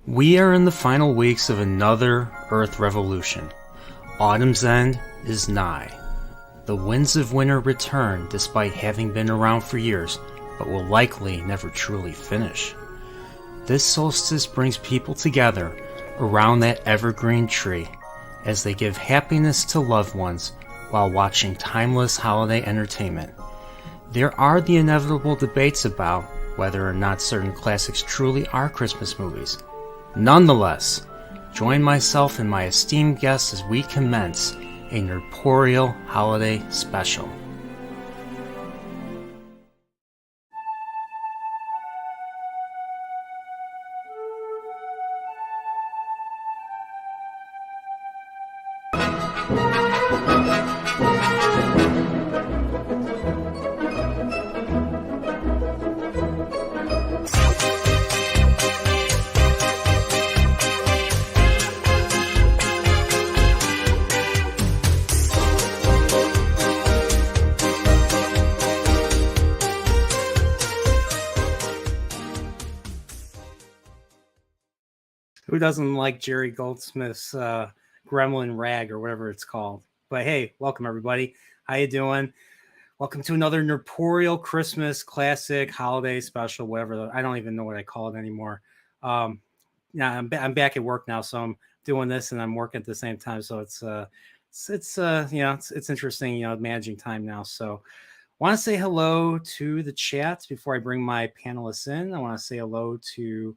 We are in the final weeks of another Earth revolution. Autumn's end is nigh. The winds of winter return despite having been around for years, but will likely never truly finish. This solstice brings people together around that evergreen tree as they give happiness to loved ones while watching timeless holiday entertainment. There are the inevitable debates about whether or not certain classics truly are Christmas movies. Nonetheless, join myself and my esteemed guests as we commence a Nerdporeal holiday special. Who doesn't like Jerry Goldsmith's Gremlin Rag or whatever it's called? But hey, welcome everybody. How you doing? Welcome to another Nerdporeal Christmas classic holiday special, whatever. I don't even know what I call it anymore. I'm back at work now, so I'm doing this and I'm working at the same time. So it's interesting, managing time now. So want to say hello to the chat before I bring my panelists in. I want to say hello to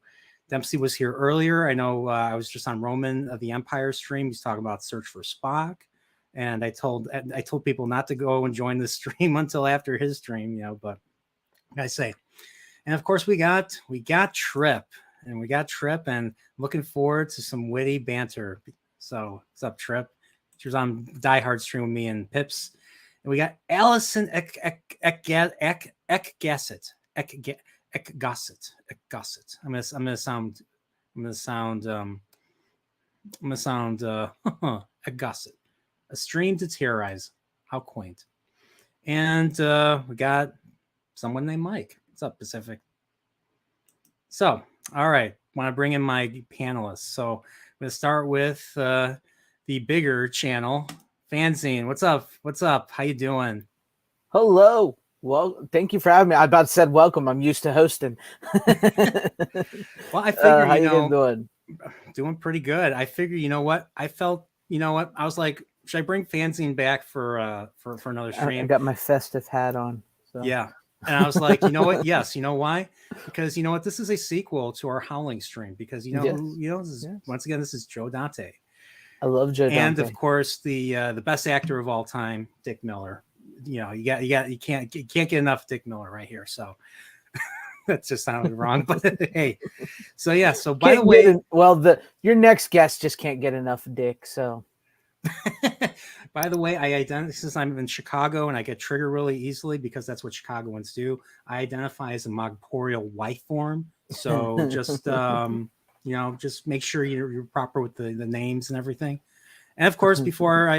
Dempsey was here earlier. I know I was just on Roman of the Empire stream. He's talking about Search for Spock, and I told people not to go and join the stream until after his stream, But I say, and of course we got Trip, and looking forward to some witty banter. So what's up, Trip? She was on Die Hard stream with me and Pips, and we got Allison Ekgassett. I'm gonna sound Ekgassett. A stream to terrorize. How quaint. And we got someone named Mike. What's up, Pacific? So, all right. Want to bring in my panelists. So I'm gonna start with the bigger channel, Fanzine. What's up? How you doing? Hello. Well, thank you for having me. I about said welcome. I'm used to hosting. Well, I figure how you doing? Doing pretty good. I figure, I was like, should I bring Fanzine back for another stream? I got my festive hat on. So. Yeah. And I was like, you know what? Yes. You know why? Because you know what? This is a sequel to our Howling stream because once again, this is Joe Dante. I love Joe Dante. And of course, the best actor of all time, Dick Miller. You can't get enough Dick Miller right here. So that just sounded wrong, but hey. So yeah. So by the way, your next guest just can't get enough Dick. So by the way, I identify since I'm in Chicago and I get triggered really easily because that's what Chicagoans do. I identify as a Nerdporeal wife form. So just just make sure you're proper with the names and everything. And of course, before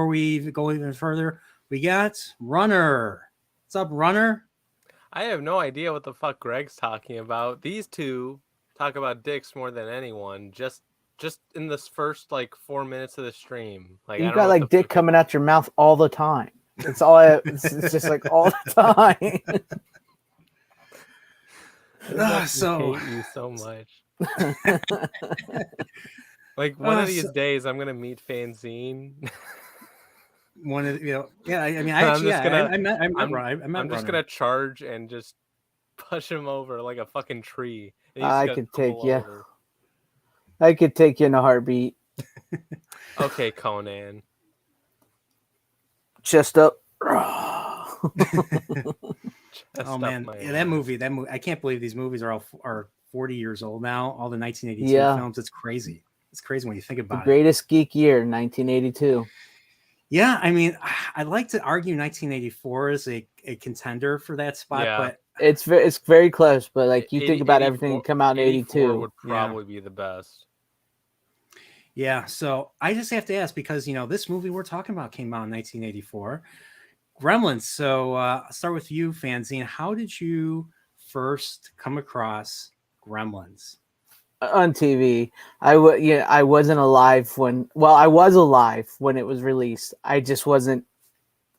we go even further, we got Runner. What's up, Runner? I have no idea what the fuck Greg's talking about. These two talk about dicks more than anyone. Just in this first 4 minutes of the stream, you got like dick coming out your mouth all the time. It's all. It's just like all the time. So hate you so much. One of these days, I'm gonna meet Fanzine. One of I'm just gonna charge and just push him over like a fucking tree. I could take you. I could take you in a heartbeat. Okay, Conan. Chest up. Oh man, that movie. I can't believe these movies are 40 years old now. All the 1982 films. It's crazy. It's crazy when you think about it. The greatest geek year, 1982. Yeah, I mean, I'd like to argue 1984 is a contender for that spot, but it's very close. But you think about everything that come out in 82, would probably be the best. Yeah, so I just have to ask because this movie we're talking about came out in 1984, Gremlins. So I'll start with you, Fanzine. How did you first come across Gremlins? on TV. I wasn't alive when. Well, I was alive when it was released. I just wasn't.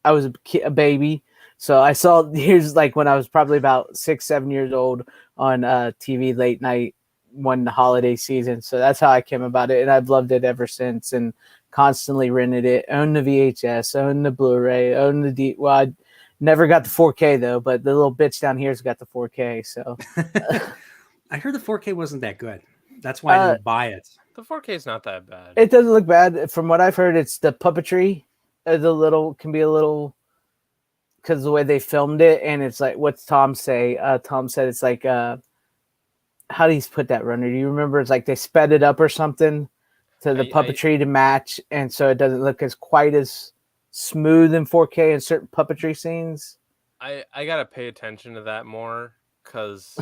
I was a baby, so I saw here's like when I was probably about 6, 7 years old on TV late night one holiday season. So that's how I came about it, and I've loved it ever since. And constantly rented it, owned the VHS, owned the Blu-ray, owned the D. Well, I never got the 4K though, but the little bitch down here's got the 4K. So I heard the 4K wasn't that good. That's why I didn't buy it. The 4K is not that bad. it doesn't look bad. From what I've heard, it's the puppetry. Can be a little because the way they filmed it, and it's like what's Tom say? Tom said it's like how do you put that, Runner? Do you remember? It's like they sped it up or something to the puppetry to match, and so it doesn't look as quite as smooth in 4K in certain puppetry scenes. I gotta pay attention to that more because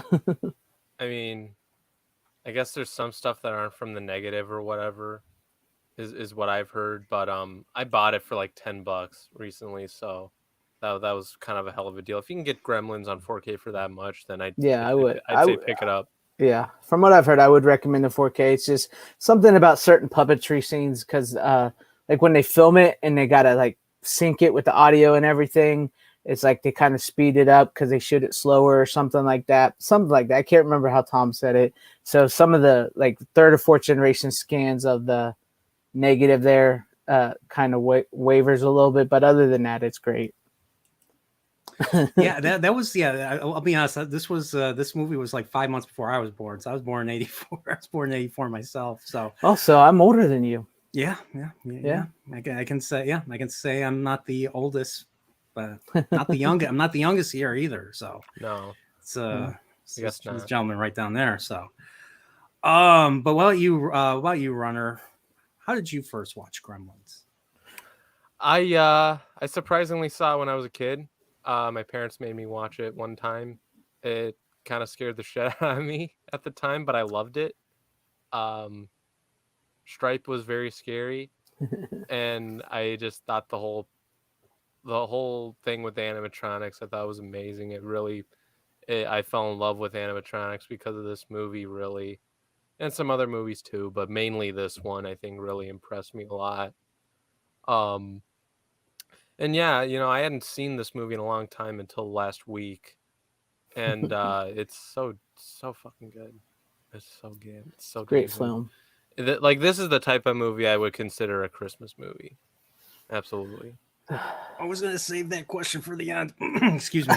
I mean, I guess there's some stuff that aren't from the negative or whatever is what I've heard, but I bought it for like $10 recently, so that was kind of a hell of a deal. If you can get Gremlins on 4K for that much, then I'd say pick it up. Yeah, from what I've heard, I would recommend the 4K. It's just something about certain puppetry scenes because, like when they film it and they gotta like sync it with the audio and everything, it's like they kind of speed it up because they shoot it slower or something like that. Something like that. I can't remember how Tom said it. So some of the like third or fourth generation scans of the negative there kind of wavers a little bit, but other than that, it's great. Yeah, that was I'll be honest. This movie was like 5 months before I was born. So I was born in '84. I was born in '84 myself. So also, I'm older than you. Yeah. I can say I'm not the oldest, but not the youngest. I'm not the youngest here either. So no, it's I guess not. This gentleman right down there. So, but about you, Runner, how did you first watch Gremlins? I surprisingly saw it when I was a kid. My parents made me watch it one time. It kind of scared the shit out of me at the time, but I loved it. Stripe was very scary, and I just thought the whole thing with the animatronics I thought was amazing. I fell in love with animatronics because of this movie, really, and some other movies too, but mainly this one I think really impressed me a lot. And yeah, I hadn't seen this movie in a long time until last week, and it's so fucking good. It's so good. It's so great film. Like this is the type of movie I would consider a Christmas movie. Absolutely. I was gonna save that question for the end. Excuse me.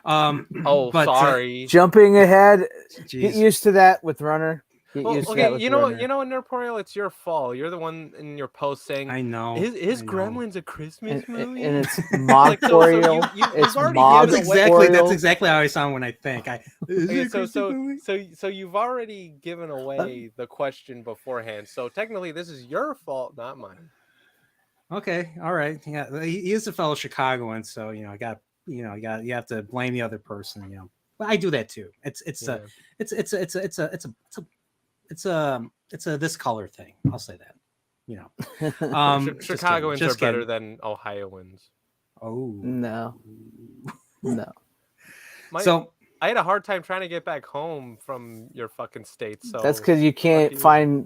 Sorry. Jumping ahead. Get used to that with Runner. Okay, you know, Nerdporeal, it's your fault. You're the one in your post saying, "I know." Is Gremlins a Christmas movie? And it's Nerdporeal. That's exactly how I sound when I think. So you've already given away the question beforehand. So technically, this is your fault, not mine. Okay, all right. Yeah, he is a fellow Chicagoan, so you have to blame the other person. But I do that too. It's a this color thing. I'll say that. Chicagoans are better than Ohioans. Oh no. So I had a hard time trying to get back home from your fucking state. So that's because you can't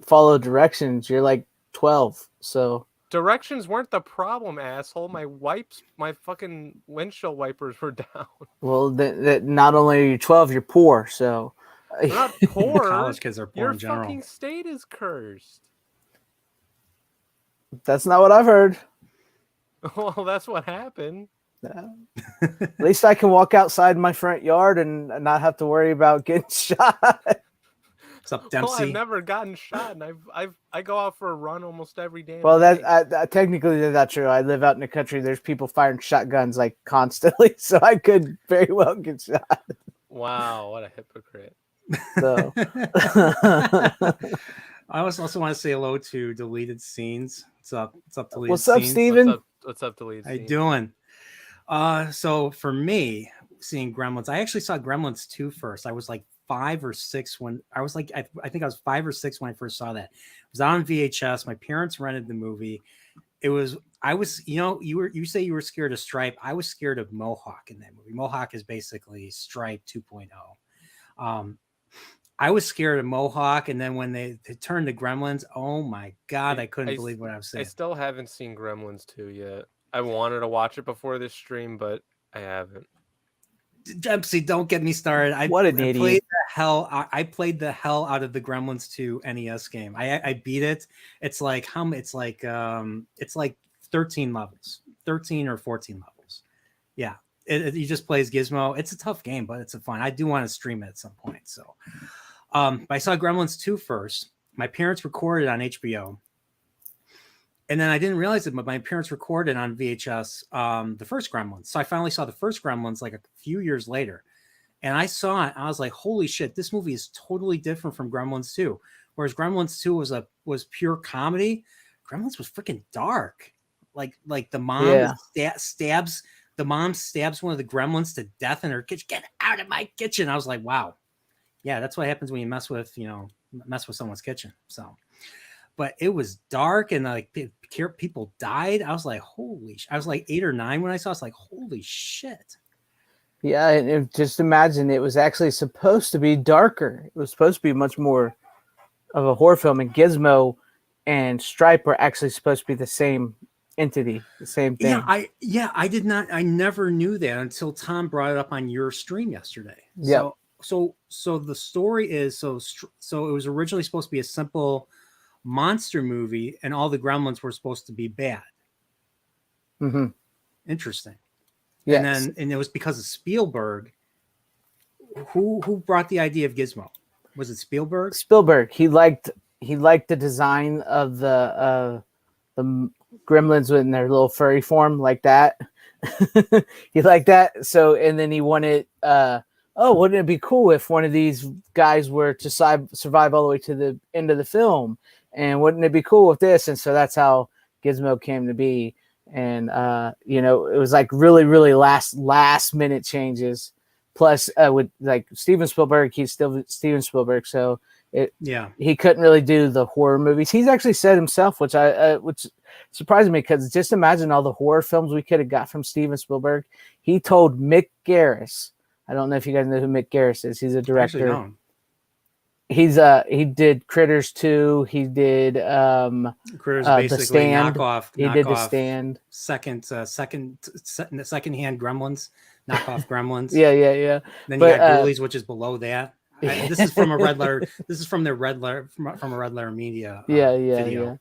follow directions. You're like 12, so directions weren't the problem, asshole. My fucking windshield wipers were down. Well, that not only are you 12, you're poor. So we're not poor. College kids are poor in general. Your fucking state is cursed. That's not what I've heard. Well, that's what happened. Yeah. At least I can walk outside my front yard and not have to worry about getting shot. What's up, Dempsey? Well, I've never gotten shot, and I go out for a run almost every day. Well, technically that's not true. I live out in the country. There's people firing shotguns like constantly, so I could very well get shot. Wow, what a hypocrite! So, I also want to say hello to Deleted Scenes. What's up? What's up, Deleted What's up, Scenes? Steven? What's up, Deleted How you Scenes? doing? So for me, seeing Gremlins, I actually saw Gremlins 2 first. I was like 5 or 6 when I was like, I think I was 5 or 6 when I first saw that. It was on VHS. My parents rented the movie. You say you were scared of Stripe. I was scared of Mohawk in that movie. Mohawk is basically Stripe 2.0. I was scared of Mohawk, and then when they turned to Gremlins, oh my god, I couldn't believe what I was I saying. still haven't seen Gremlins 2 yet. I wanted to watch it before this stream, but I haven't. Dempsey, don't get me started. What an idiot. I played the hell out of the Gremlins 2 NES game. I beat it. It's like 13 levels, 13 or 14 levels. Yeah, you just play as Gizmo. It's a tough game, but it's a fun. I do want to stream it at some point. So, but I saw Gremlins 2 first. My parents recorded on HBO. And then I didn't realize it, but my parents recorded on VHS the first Gremlins. So I finally saw the first Gremlins like a few years later. And I saw it. I was like, holy shit, this movie is totally different from Gremlins 2. Whereas Gremlins 2 was pure comedy. Gremlins was freaking dark. Like the mom stabs one of the gremlins to death in her kitchen. Get out of my kitchen. I was like, wow. Yeah, that's what happens when you mess with someone's kitchen. So but it was dark and like people died. I was like, I was like 8 or 9 when I saw it. I was like, holy shit. Yeah, and just imagine it was actually supposed to be darker. It was supposed to be much more of a horror film, and Gizmo and Stripe were actually supposed to be the same entity, the same thing. I never knew that until Tom brought it up on your stream yesterday. Yeah. So the story is so it was originally supposed to be a simple monster movie, and all the gremlins were supposed to be bad. Mm-hmm. Interesting. Yes. And it was because of Spielberg. Who brought the idea of Gizmo? Was it Spielberg? Spielberg. He liked the design of the gremlins in their little furry form, like that. He liked that. So, and then he wanted, wouldn't it be cool if one of these guys were to survive all the way to the end of the film? And wouldn't it be cool with this? And so that's how Gizmo came to be. And it was like really, really last minute changes. Plus, with like Steven Spielberg, he's still Steven Spielberg, so he couldn't really do the horror movies. He's actually said himself, which surprised me, because just imagine all the horror films we could have got from Steven Spielberg. He told Mick Garris. I don't know if you guys know who Mick Garris is. He's a director. Actually, no. He did Critters 2. He did Critters basically The Stand. knockoff. He did The Stand. Second-hand Gremlins, knockoff Gremlins. Yeah. Then you got Ghoulies, which is below that. This is from a Red Letter. This is from their Red Letter from a Red Letter Media. Video. Yeah.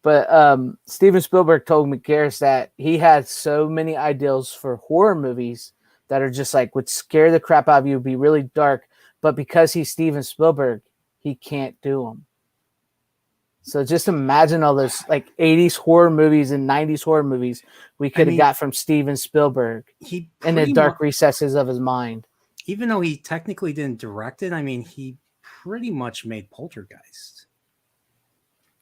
But Steven Spielberg told McGarris that he had so many ideals for horror movies that are just like would scare the crap out of you, be really dark, but because he's Steven Spielberg, he can't do them. So just imagine all those like 80s horror movies and 90s horror movies we could have got from Steven Spielberg in the dark recesses of his mind. Even though he technically didn't direct it, he pretty much made Poltergeist.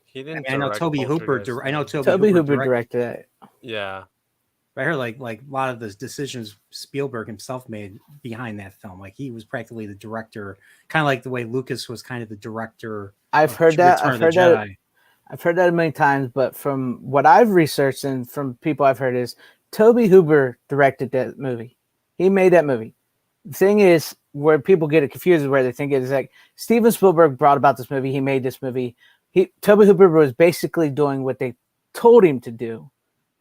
He didn't. I know Toby Hooper. Toby Hooper directed it. Yeah. I heard like a lot of the decisions Spielberg himself made behind that film. Like he was practically the director, kind of like the way Lucas was kind of the director. I've heard that many times, but from what I've researched and from people I've heard is Toby Hooper directed that movie. He made that movie. The thing is, where people get it confused is where they think it is like Steven Spielberg brought about this movie. He made this movie. Toby Hooper was basically doing what they told him to do.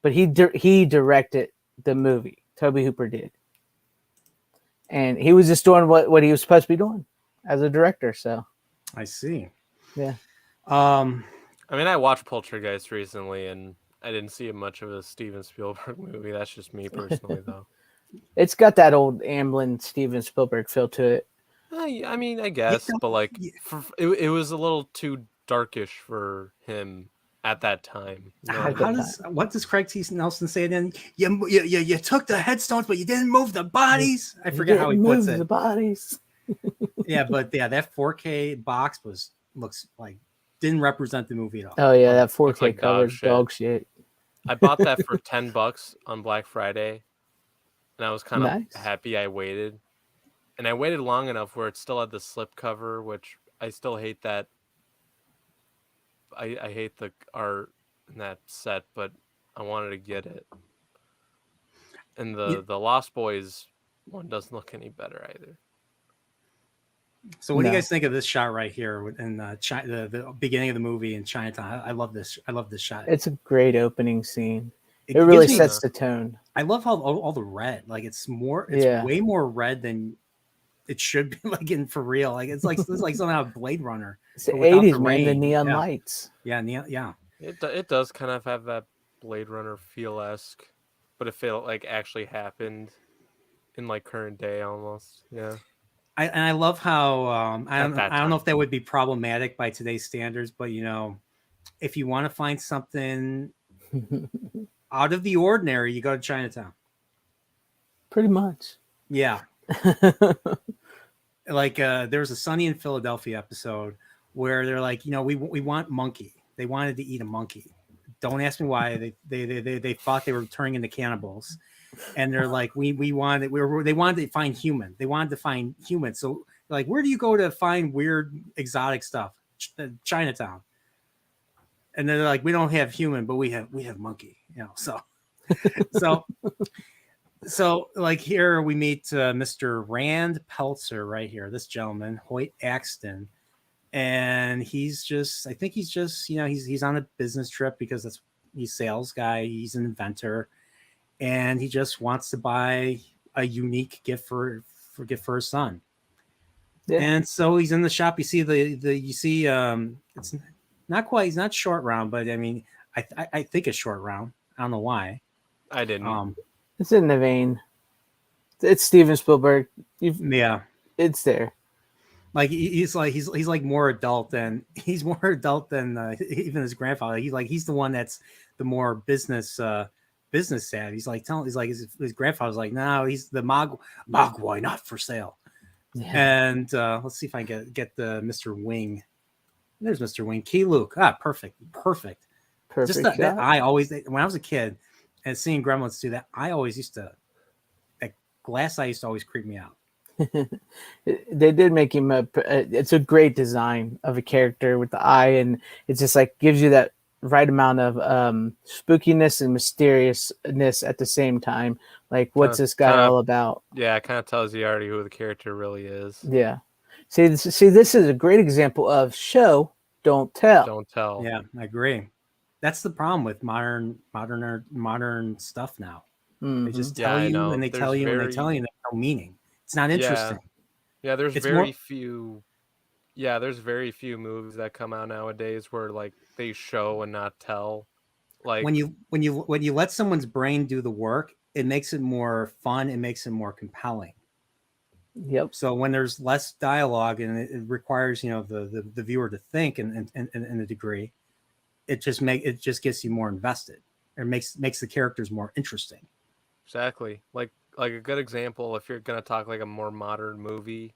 But he directed the movie. Toby Hooper did. And he was just doing what he was supposed to be doing as a director. So I see. Yeah. I watched Poltergeist recently, and I didn't see much of a Steven Spielberg movie. That's just me personally, though. It's got that old Amblin Steven Spielberg feel to it. I guess, but it was a little too darkish for him at that time. What does Craig T. Nelson say then? You took the headstones, but you didn't move the bodies. I forget how he puts it. The bodies. But that 4K box looks like didn't represent the movie at all. Oh yeah, that 4K like cover dog shit. I bought that for $10 on Black Friday, and I was kind of happy I waited. And I waited long enough where it still had the slip cover, which I still hate that. I hate the art in that set, but I wanted to get it. And the Lost Boys one doesn't look any better either. So what do you No. guys think of this shot right here in the beginning of the movie in Chinatown? I love this. I love this shot. It's a great opening scene. It It really gives me. sets the tone. I love how all the red, like it's Yeah. way more red than it should be, like in for real. Like it's like something out of Blade Runner, It's the but without 80s, the man. The rain. neon Yeah, lights. yeah. It does kind of have that Blade Runner feel-esque, but if it like actually happened in like current day almost. Yeah. I love how At that I don't know time. if that would be problematic by today's standards, but if you want to find something out of the ordinary, you go to Chinatown. Pretty much. Yeah, like there was a Sunny in Philadelphia episode where they're like, we want monkey. They wanted to eat a monkey. Don't ask me why. They thought they were turning into cannibals, and they're like, they wanted to find human. They wanted to find human. So like, where do you go to find weird exotic stuff? Chinatown. And they're like, we don't have human, but we have monkey. So so so like here we meet Mr. Rand Peltzer right here. This gentleman, Hoyt Axton. And I think he's just, he's on a business trip because he's a sales guy. He's an inventor, and he just wants to buy a unique gift for his son. Yeah. And so he's in the shop. You see it's not quite. He's not short round, but I mean, I think it's short round. I don't know why. I didn't. It's in the vein. It's Steven Spielberg. Yeah. It's there. Like he's like more adult than even his grandfather. He's the one that's the more business savvy. He's like his grandfather's like, no, he's the Mogwai, not for sale. Yeah. And let's see if I can get the Mr. Wing. There's Mr. Wing. Key Luke. Perfect. Just that I always, when I was a kid and seeing Gremlins do that, I always used to, that glass eye used to always creep me out. They did make him it's a great design of a character with the eye, and it's just like gives you that right amount of spookiness and mysteriousness at the same time. Like, what's this guy all about? Yeah, it kind of tells you already who the character really is. Yeah. See, this is a great example of show, don't tell. Don't tell. Yeah, I agree. That's the problem with modern stuff now. Mm-hmm. They just tell you, and they tell you, and they tell you, and there's no meaning. It's not interesting. Yeah, there's very few movies that come out nowadays where like they show and not tell. Like when you let someone's brain do the work, it makes it more fun. It makes it more compelling. Yep. So when there's less dialogue and it requires the viewer to think in a degree, it just gets you more invested. It makes the characters more interesting. Exactly. Like a good example, if you're gonna talk like a more modern movie,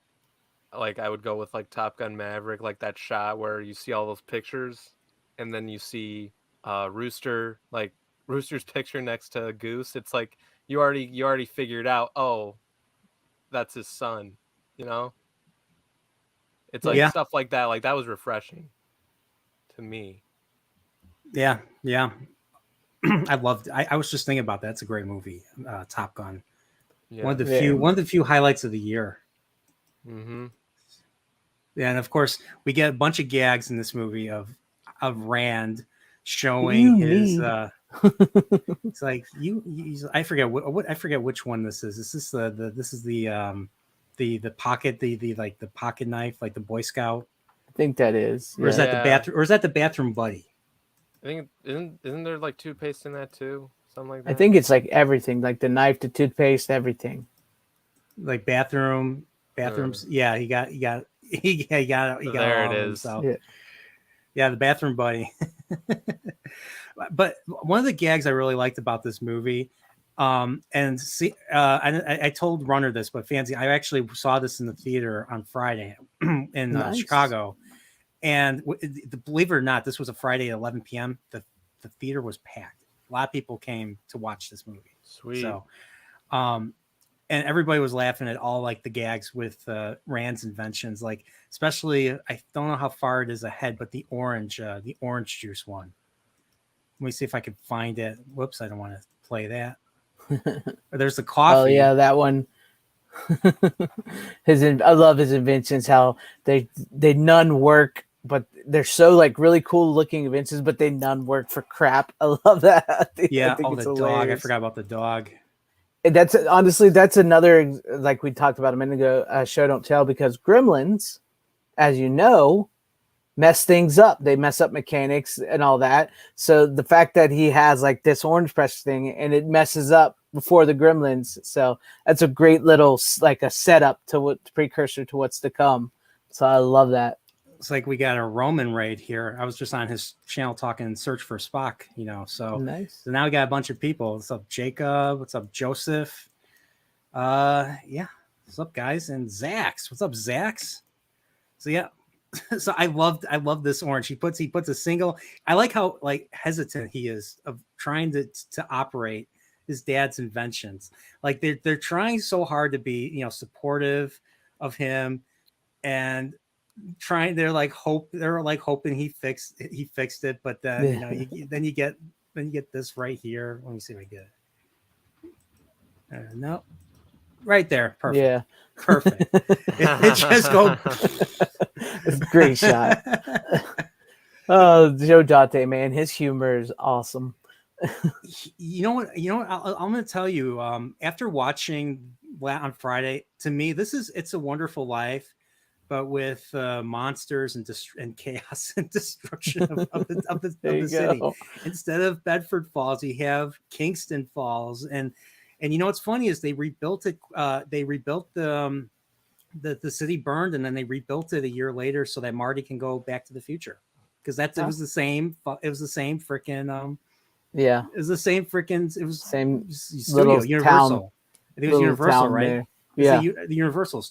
like I would go with like Top Gun Maverick, like that shot where you see all those pictures, and then you see Rooster's picture next to Goose. It's like you already figured out, oh, that's his son. It's like stuff like that. Like that was refreshing to me. Yeah. I loved it. I was just thinking about that. It's a great movie, Top Gun. Yeah. One of the few highlights of the year. Mm-hmm. Yeah, and of course we get a bunch of gags in this movie of Rand showing his. It's like I forget which one this is. This is the pocket the pocket knife, like the Boy Scout. I think that is. Or is that the bathroom? Or is that the bathroom buddy? I think isn't there like toothpaste in that too? Something like that. I think it's like everything, like the knife, the toothpaste, everything. Like bathrooms. Yeah, he got there it is. Yeah, the bathroom buddy. But one of the gags I really liked about this movie, I told Runner this, but Fancy, I actually saw this in the theater on Friday in Chicago. And believe it or not, this was a Friday at 11 p.m. The theater was packed. A lot of people came to watch this movie. Sweet. So, and everybody was laughing at all like the gags with Rand's inventions. Like, especially, I don't know how far it is ahead, but the orange juice one. Let me see if I can find it. Whoops, I don't want to play that. There's the coffee. Oh yeah, that one. I love his inventions. How they none work, but they're so like really cool looking inventions, but they none work for crap. I love that. I think Oh, it's the dog. I hilarious. forgot about the dog. And that's honestly that's another like we talked about a minute ago. Show don't tell because Gremlins, as you know, mess things up. They mess up mechanics and all that. So the fact that he has like this orange pressure thing and it messes up before the Gremlins, so that's a great little like a setup to what precursor to what's to come. So I love that. It's like we got a Roman raid here. I was just on his channel talking Search for Spock, so Nice. now we got a bunch of people. What's up, Jacob? What's up, Joseph? Yeah. What's up, guys? And Zax. What's up, Zax? So yeah. So I love this orange. He puts a single. I like how like hesitant he is of trying to operate his dad's inventions. Like they're trying so hard to be, supportive of him and they're like hoping he fixed it, but then then you get this right here. Let me see if I get it. No, right there. Perfect. Yeah. Perfect. It just go. It's a great shot. Oh, Joe Dante, man, his humor is awesome. You know what? I'm going to tell you. After watching on Friday, to me, It's a Wonderful Life, but with monsters and chaos and destruction of the city. Instead of Bedford Falls, you have Kingston Falls, and what's funny is they rebuilt it. They rebuilt the city burned, and then they rebuilt it a year later so that Marty can go back to the future, because it was the same. It was the same freaking. Yeah, it was the same freaking. It was same studio, Universal. Town, I think it was Universal, right? There. Yeah, the Universal.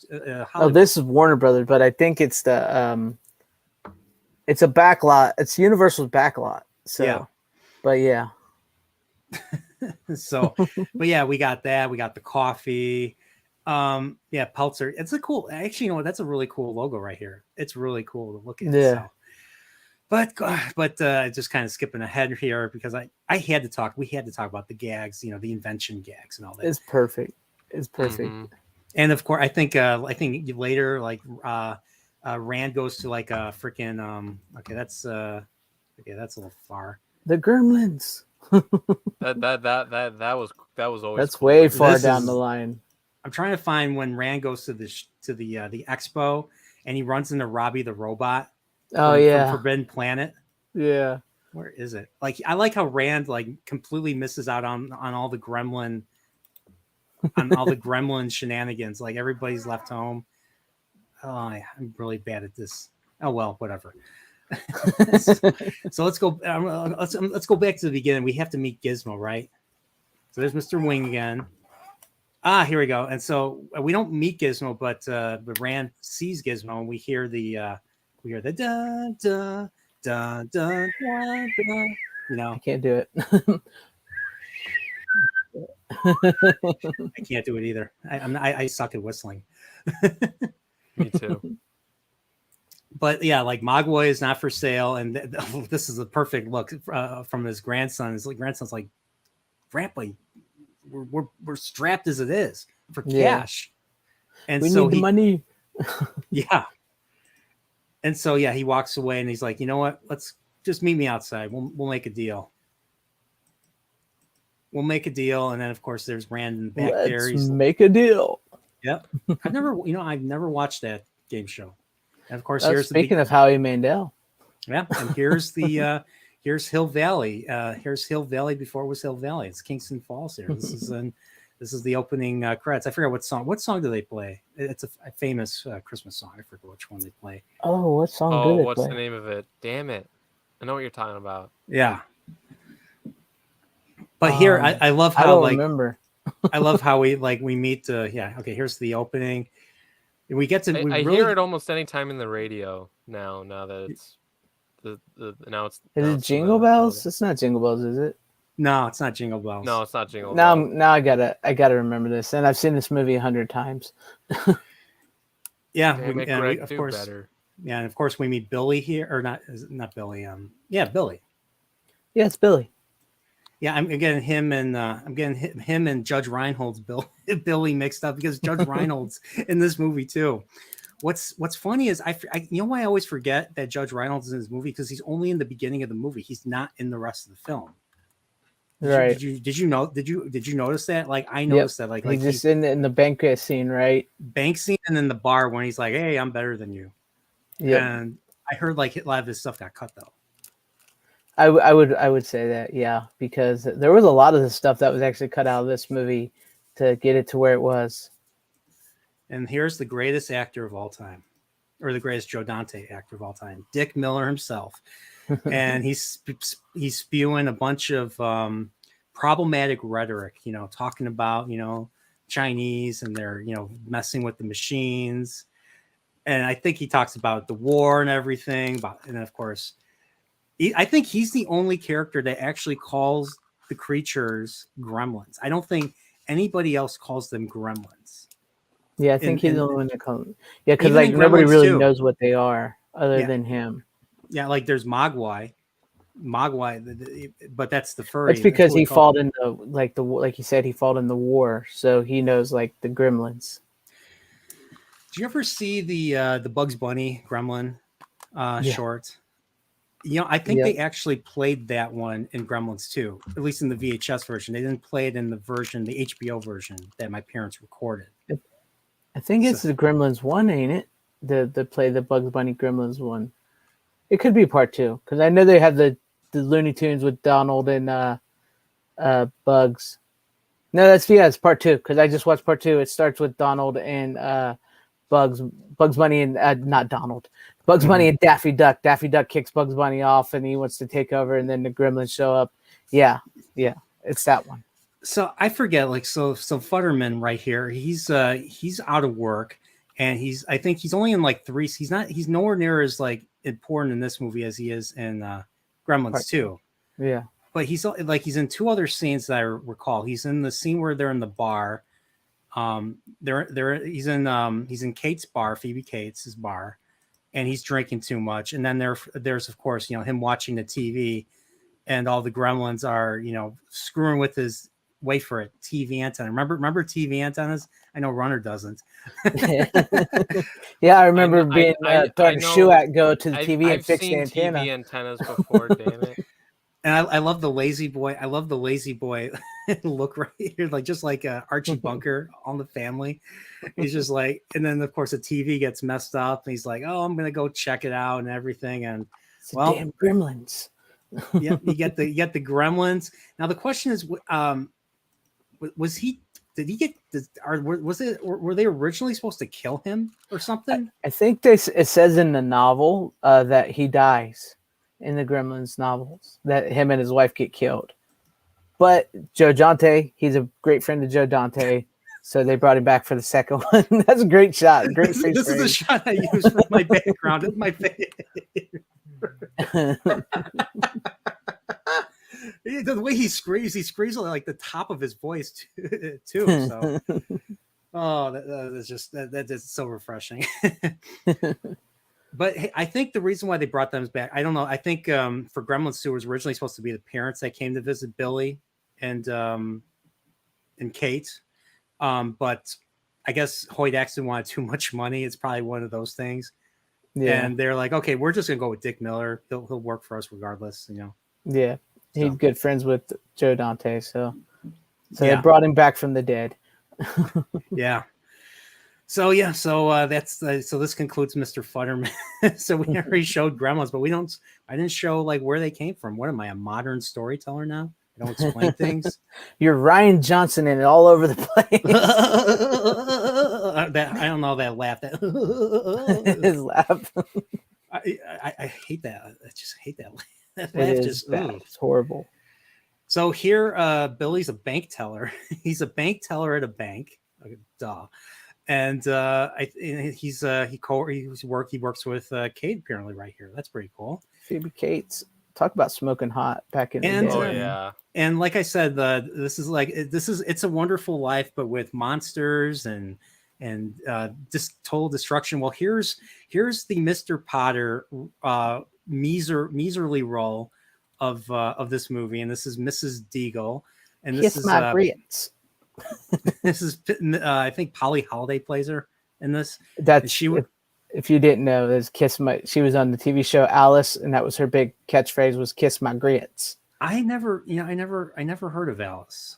oh, this is Warner Brothers, but I think it's the it's a backlot. It's Universal's backlot. So, yeah. But yeah. So, but yeah, we got that. We got the coffee. Yeah, Peltzer. It's a cool. Actually, that's a really cool logo right here. It's really cool to look at. Yeah. So. But just kind of skipping ahead here because I had to talk. We had to talk about the gags. The invention gags and all that. It's perfect. It's perfect. Mm-hmm. And of course, I think later, like Rand goes to like a freaking. Okay, that's a little far. The Gremlins. that was always. That's cool. Way far down the line. I'm trying to find when Rand goes to the expo and he runs into Robbie the robot. From Forbidden Planet. Yeah. Where is it? Like I like how Rand like completely misses out on all the gremlin shenanigans. Like everybody's left home. Oh, I'm really bad at this. Oh well, whatever. So let's go. Let's go back to the beginning. We have to meet Gizmo, right? So there's Mr. Wing again. Here we go. And so we don't meet Gizmo, but Rand sees Gizmo, and we hear the da da da da da. I can't do it. I can't do it either. I suck at whistling. Me too. But yeah, like Mogwai is not for sale, and this is a perfect look from his grandson. His grandson's like, Grandpa, we're strapped as it is for cash, and we need the money. Yeah. And so yeah, he walks away and he's like, you know what? Let's just meet me outside. We'll make a deal. We'll make a deal, and then of course there's Rand in the back there. Let's make a deal. Yep. I've never watched that game show. And of course, speaking of Howie Mandel. Yeah, and here's the here's Hill Valley. Here's Hill Valley before it was Hill Valley. It's Kingston Falls here. This is the opening credits. I forget what song. What song do they play? It's a famous Christmas song. I forget which one they play. Oh, what song do they play? What's the name of it? Damn it. I know what you're talking about. Yeah. But here, I love how I don't remember. I love how we meet. Okay, here's the opening. We get to. I hear it almost any time in the radio now. Now that it's now it's. Is it Jingle Bells? It's not Jingle Bells, is it? No, it's not Jingle Bells. No, it's not Jingle Bells. Now I gotta remember this, and I've seen this movie 100 times. Yeah, of course. Better. Yeah, and of course we meet Billy here, or not Billy. Yeah, Billy. Yeah, it's Billy. Yeah, I'm getting him and him and Judge Reinhold's Billy mixed up because Judge Reinhold's in this movie too. What's funny is you know why I always forget that Judge Reinhold's is in this movie, because he's only in the beginning of the movie. He's not in the rest of the film. Right. Did you notice that? Like I Yep. noticed that. Like He's just in the banquet scene, right? bank scene and in the bar when he's like, "Hey, I'm better than you." Yep. And I heard like a lot of this stuff got cut though. I would say that, yeah, because there was a lot of the stuff that was actually cut out of this movie to get it to where it was. And here's the greatest actor of all time, or the greatest Joe Dante actor of all time, Dick Miller himself. And he's spewing a bunch of problematic rhetoric, talking about, Chinese and they're, messing with the machines. And I think he talks about the war and everything. And of course, I think he's the only character that actually calls the creatures gremlins. I don't think anybody else calls them gremlins. Yeah, I think he's the only one that calls them. Yeah, because like nobody really knows what they are other than him. Yeah, like there's Mogwai, but that's the furry. That's because he fought in like you said, he fought in the war, so he knows like the gremlins. Do you ever see the Bugs Bunny Gremlin short? I think they actually played that one in Gremlins too, at least in the VHS version. They didn't play it in the HBO version that my parents recorded. I think it's the Gremlins 1, ain't it? The play the Bugs Bunny Gremlins 1. It could be part 2, because I know they have the Looney Tunes with Donald and Bugs. No, it's part 2, because I just watched part 2. It starts with Donald and Bugs Bunny and not Donald. Bugs Bunny and Daffy Duck. Daffy Duck kicks Bugs Bunny off, and he wants to take over, and then the Gremlins show up. Yeah, it's that one. So I forget, so Futterman right here, he's out of work, and I think he's only in like 3. He's nowhere near as like important in this movie as he is in Gremlins 2. Yeah, but he's in 2 other scenes that I recall. He's in the scene where they're in the bar. He's in Kate's bar, Phoebe Cates' bar, and he's drinking too much. And then there's of course, him watching the TV, and all the gremlins are, screwing with his, wait for it, TV antenna. Remember TV antennas? I know Runner doesn't. Yeah, I remember being trying to Shuak go to the TV and fix the antenna. TV antennas before, damn it. And I love the lazy boy. I love the lazy boy look right here, just like Archie Bunker on The Family. He's just like, and then of course the TV gets messed up, and he's like, "Oh, I'm gonna go check it out and everything." And it's damn gremlins. Yeah, you get the gremlins. Now the question is, was he? Did he get? Were they originally supposed to kill him or something? I think it says in the novel that he dies. In the Gremlins novels, that him and his wife get killed. But Joe Dante, he's a great friend of Joe Dante, so they brought him back for the second one. That's a great shot. Great face. This is a shot I use for my background. It's my face. The way he screams like the top of his voice too. So, that's just so refreshing. But hey, I think the reason why they brought them back, I don't know. I think for Gremlins 2, it was originally supposed to be the parents that came to visit Billy and Kate. But I guess Hoyt Axton wanted too much money. It's probably one of those things. Yeah. And they're like, okay, we're just gonna go with Dick Miller. He'll work for us regardless, Yeah, he's good friends with Joe Dante, so they brought him back from the dead. Yeah. So this concludes Mr. Futterman. So we already showed Gremlins, but I didn't show like where they came from. What am I, a modern storyteller now? I don't explain things. You're Ryan Johnson in it all over the place. I don't know that laugh. His laugh. I hate that. I just hate that laugh. That laugh just bad. It's horrible. So here, Billy's a bank teller. He's a bank teller at a bank. Duh. And he works with Kate apparently right here. That's pretty cool. Phoebe Cates, talk about smoking hot back in the day. Oh yeah. And like I said, it's a Wonderful Life, but with monsters and just total destruction. Well, here's the Mr. Potter measerly role of this movie, and this is Mrs. Deagle, and this Kiss is my grits. this is I think Polly Holiday plays her in this. That's And she if you didn't know, there's Kiss My. She was on the TV show Alice, and that was her big catchphrase was "Kiss my grits." I never heard of Alice,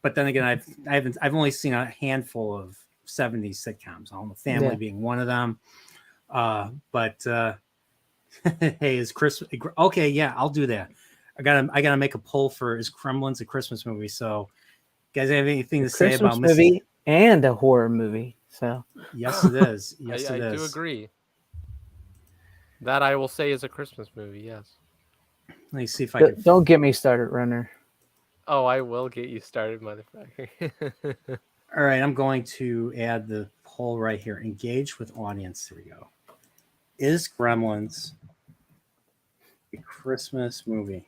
but then again, I've only seen a handful of '70s sitcoms. All the Family being one of them. But hey, is Chris okay? Yeah, I'll do that. I gotta make a poll for is Gremlins a Christmas movie? So, guys, have anything to say about movie and a horror movie? So yes, it is. Yes, I do agree. That I will say is a Christmas movie. Yes. Let me see if I can. Don't get me started, Runner. Oh, I will get you started, motherfucker. All right, I'm going to add the poll right here. Engage with audience. Here we go. Is Gremlins a Christmas movie?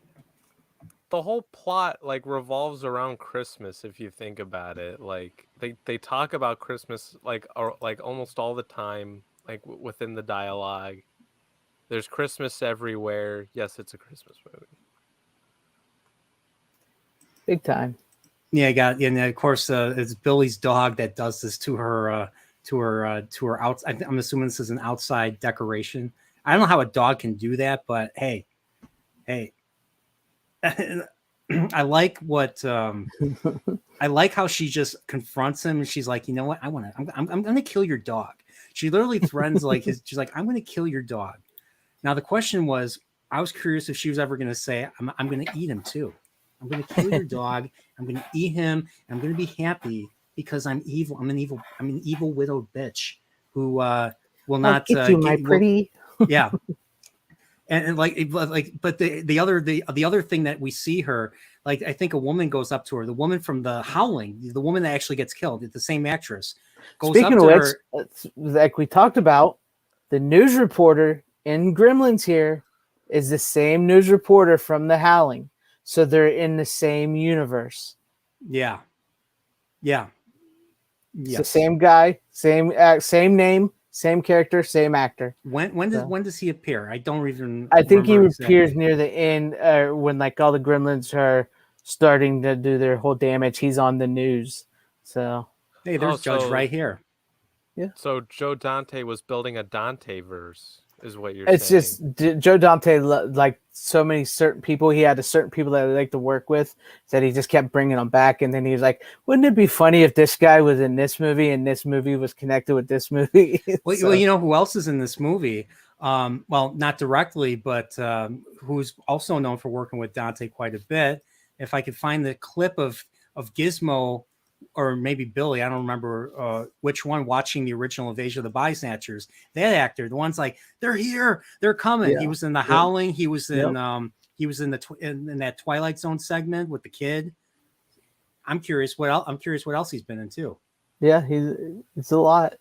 The whole plot like revolves around Christmas if you think about it. Like they talk about Christmas like almost all the time, like within the dialogue. There's Christmas everywhere. Yes, it's a Christmas movie. Big time. Yeah, and of course it's Billy's dog that does this to her out. I'm assuming this is an outside decoration. I don't know how a dog can do that, but hey. I like what I like how she just confronts him. And she's like, you know what? I'm going to kill your dog. She literally threatens she's like, I'm going to kill your dog. Now the question was, I was curious if she was ever going to say, I'm going to eat him too. I'm going to kill your dog. I'm going to eat him. And I'm going to be happy because I'm evil. I'm an evil widowed bitch who will not get you, my pretty. Yeah. And but the other thing that we see her, like, I think a woman goes up to her, the woman from The Howling, the woman that actually gets killed, the same actress, goes Speaking up of to which, her. like we talked about, the news reporter in Gremlins here is the same news reporter from The Howling, so they're in the same universe. Yeah. Yes. It's the same guy, same name. Same character, same actor. When does he appear? I don't even. I think he appears exactly. near the end when like all the gremlins are starting to do their whole damage. He's on the news. So hey, there's Judge right here. Yeah. So Joe Dante was building a Dante verse, is what you're it's saying. just Joe Dante, like so many certain people, he had certain people that he liked to work with, that he just kept bringing them back. And then he was like, wouldn't it be funny if this guy was in this movie and this movie was connected with this movie? Well, you know who else is in this movie? Well, not directly, but who's also known for working with Dante quite a bit. If I could find the clip of Gizmo, or maybe Billy, I don't remember which one, watching the original Invasion of the Body Snatchers. That actor, the one's like, they're here, they're coming. Yeah. He was in The Howling. He was in in that Twilight Zone segment with the kid. I'm curious what else he's been in too. Yeah, it's a lot.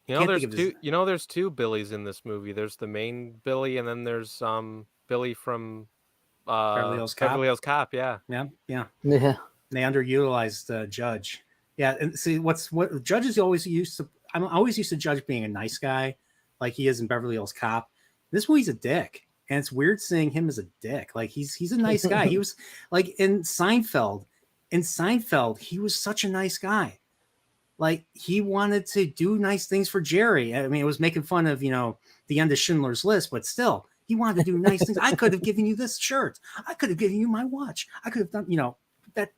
There's two Billies in this movie. There's the main Billy, and then there's Billy from Beverly Hills Cop. Yeah. They underutilized Judge. Yeah, and see what Judge is always used to. I'm always used to Judge being a nice guy, like he is in Beverly Hills Cop. This movie's a dick, and it's weird seeing him as a dick. Like he's a nice guy. He was like in Seinfeld. In Seinfeld, he was such a nice guy. Like he wanted to do nice things for Jerry. I mean, it was making fun of the end of Schindler's List, but still, he wanted to do nice things. I could have given you this shirt. I could have given you my watch. I could have done that.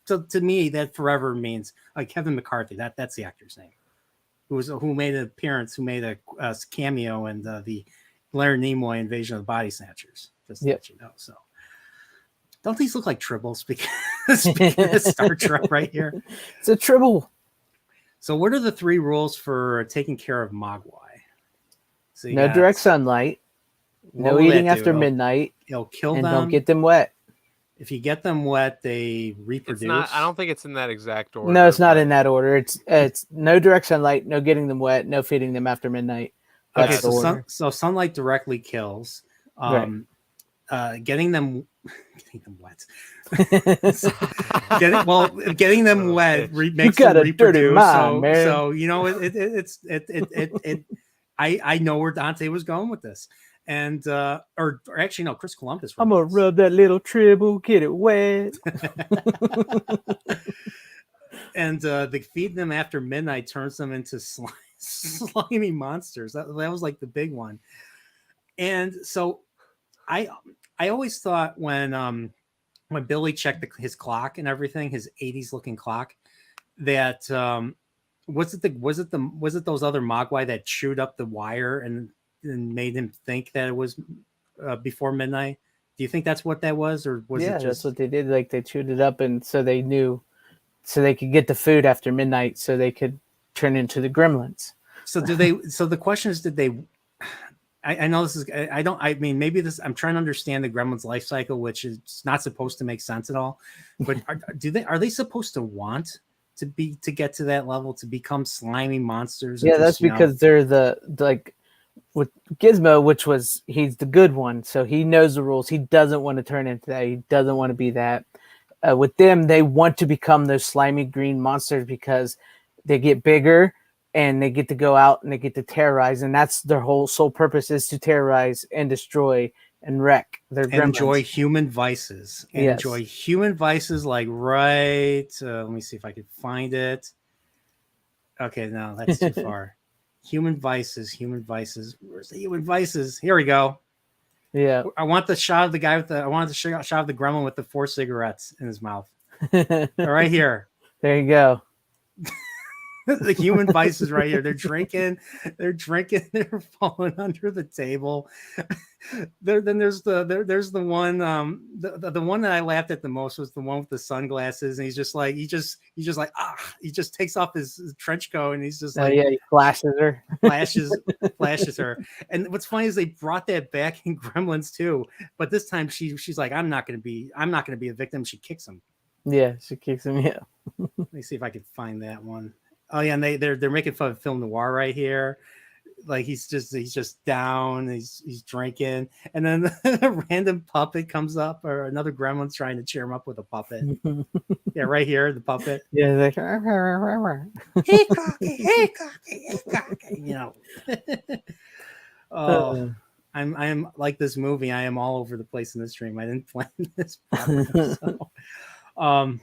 So to me, that forever means Kevin McCarthy. That's the actor's name, who made an appearance, who made a cameo in the Leonard Nimoy Invasion of the Body Snatchers. Just to let you know. So don't these look like tribbles? Speaking of Star Trek right here, it's a tribble. So what are the 3 rules for taking care of Mogwai? So no direct sunlight, no eating after midnight. It'll kill and them. Don't get them wet. If you get them wet, they reproduce. I don't think it's in that exact order. No, it's not in that order. It's no direct sunlight, no getting them wet, no feeding them after midnight. That's so sunlight directly kills. Right. Getting them wet. Getting them wet makes them reproduce. So I know where Dante was going with this. and or actually no, Chris Columbus. I'm gonna rub that little tribble, get it wet. And they feed them after midnight turns them into slimy monsters. That was like the big one. And so I always thought when Billy checked his clock and everything, his 80s looking clock, that was it those other Mogwai that chewed up the wire and made him think that it was before midnight? Do you think that's what that was, or was it just... that's what they did. Like they chewed it up, and so they knew, so they could get the food after midnight, so they could turn into the Gremlins. So do they? So the question is, did they? I know this is. I mean, maybe this. I'm trying to understand the Gremlins' life cycle, which is not supposed to make sense at all. But are they supposed to want to get to that level, to become slimy monsters? Yeah, that's because they're the like with Gizmo, which was he's the good one, so he knows the rules. He doesn't want to turn into that. He doesn't want to be that. With them, they want to become those slimy green monsters because they get bigger and they get to go out and they get to terrorize, and that's their whole sole purpose, is to terrorize and destroy and wreck their gremlins. Enjoy human vices. And enjoy human vices like right. Let me see if I can find it. Okay, no, that's too far. Human vices. Where's the human vices? Here we go. Yeah, I want the shot of the guy I wanted the shot of the gremlin with the 4 cigarettes in his mouth. Right here. There you go. The human vices right here. They're drinking, they're falling under the table. Then there's the one the one that I laughed at the most was the one with the sunglasses, and he's just like he just takes off his trench coat, and he's just like, he flashes her. flashes her. And what's funny is they brought that back in Gremlins too, but this time she's like, I'm not gonna be a victim. She kicks him. Yeah, she kicks him. Yeah. Let me see if I can find that one. Oh yeah, and they're making fun of film noir right here. Like he's just down, he's drinking, and then a random puppet comes up, or another gremlin's trying to cheer him up with a puppet. Yeah, right here, the puppet. Yeah, like hey cocky, you know. Oh, I'm like this movie. I am all over the place in this stream. I didn't plan this properly, so.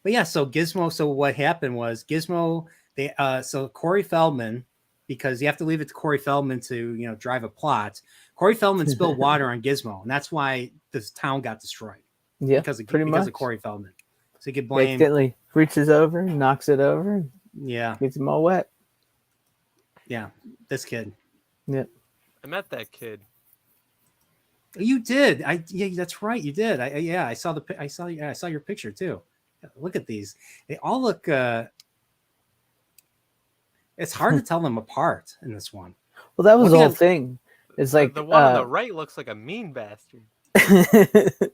But yeah, so Gizmo. So what happened was Gizmo. So Corey Feldman, because you have to leave it to Corey Feldman to drive a plot. Corey Feldman spilled water on Gizmo, and that's why this town got destroyed. Yeah, because of Corey Feldman. So you could blame. Accidentally reaches over, knocks it over. Yeah, gets him all wet. Yeah, this kid. Yeah, I met that kid. You did. Yeah, that's right. You did. I saw your picture too. Look at these. They all look it's hard to tell them apart in this one. Well, that was the whole thing. It's like the one on the right looks like a mean bastard. That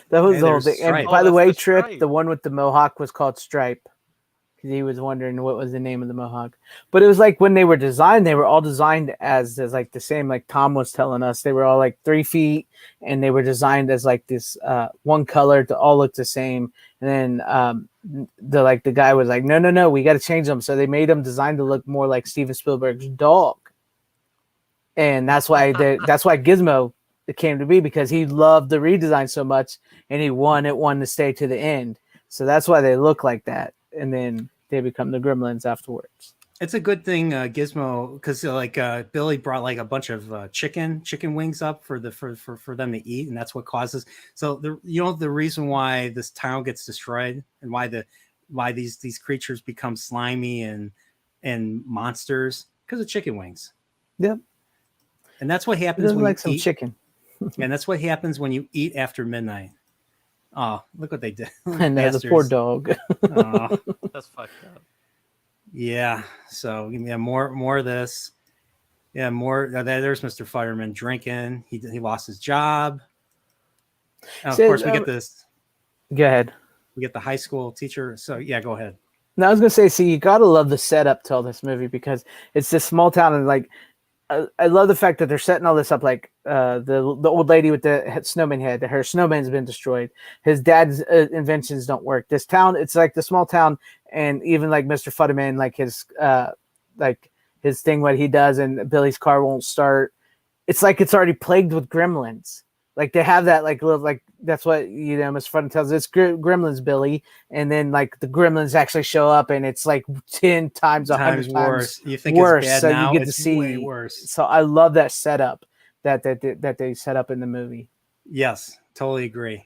was the whole thing. And by the way, Trip, the one with the mohawk was called Stripe, because he was wondering what was the name of the mohawk. But it was like when they were designed, they were all designed as like the same, like Tom was telling us. They were all like 3 feet, and they were designed as like this one color to all look the same. And then the guy was like, no, we got to change them. So they made them designed to look more like Steven Spielberg's dog. And that's why Gizmo came to be, because he loved the redesign so much, and he wanted to stay to the end. So that's why they look like that. And then they become the Gremlins afterwards. It's a good thing, Gizmo, because Billy brought like a bunch of chicken wings up for them to eat, and that's what causes. So the reason why this town gets destroyed and why these creatures become slimy and monsters, because of chicken wings. Yep. And that's what happens when like you some eat chicken. And that's what happens when you eat after midnight. Oh, look what they did. And there's a poor dog. Oh. That's fucked up. Yeah. So more of this. Yeah, more. There's Mr. Fireman drinking. He lost his job. And of course, we get this. Go ahead. We get the high school teacher. So yeah, go ahead. Now I was gonna say, see, you gotta love the setup to all this movie, because it's this small town, and like I love the fact that they're setting all this up. Like the old lady with the snowman head, her snowman's been destroyed. His dad's inventions don't work. This town, it's like the small town, and even like Mr. Futterman, like his thing, what he does, and Billy's car won't start. it's like it's already plagued with gremlins. Like they have that like little like that's what Miss Fun tells us. It's gremlins, Billy, and then like the gremlins actually show up, and it's like 10 times, 100 times worse. You think worse. it's bad so now? you get to It's see way worse. So I love that setup that they set up in the movie. Yes, totally agree.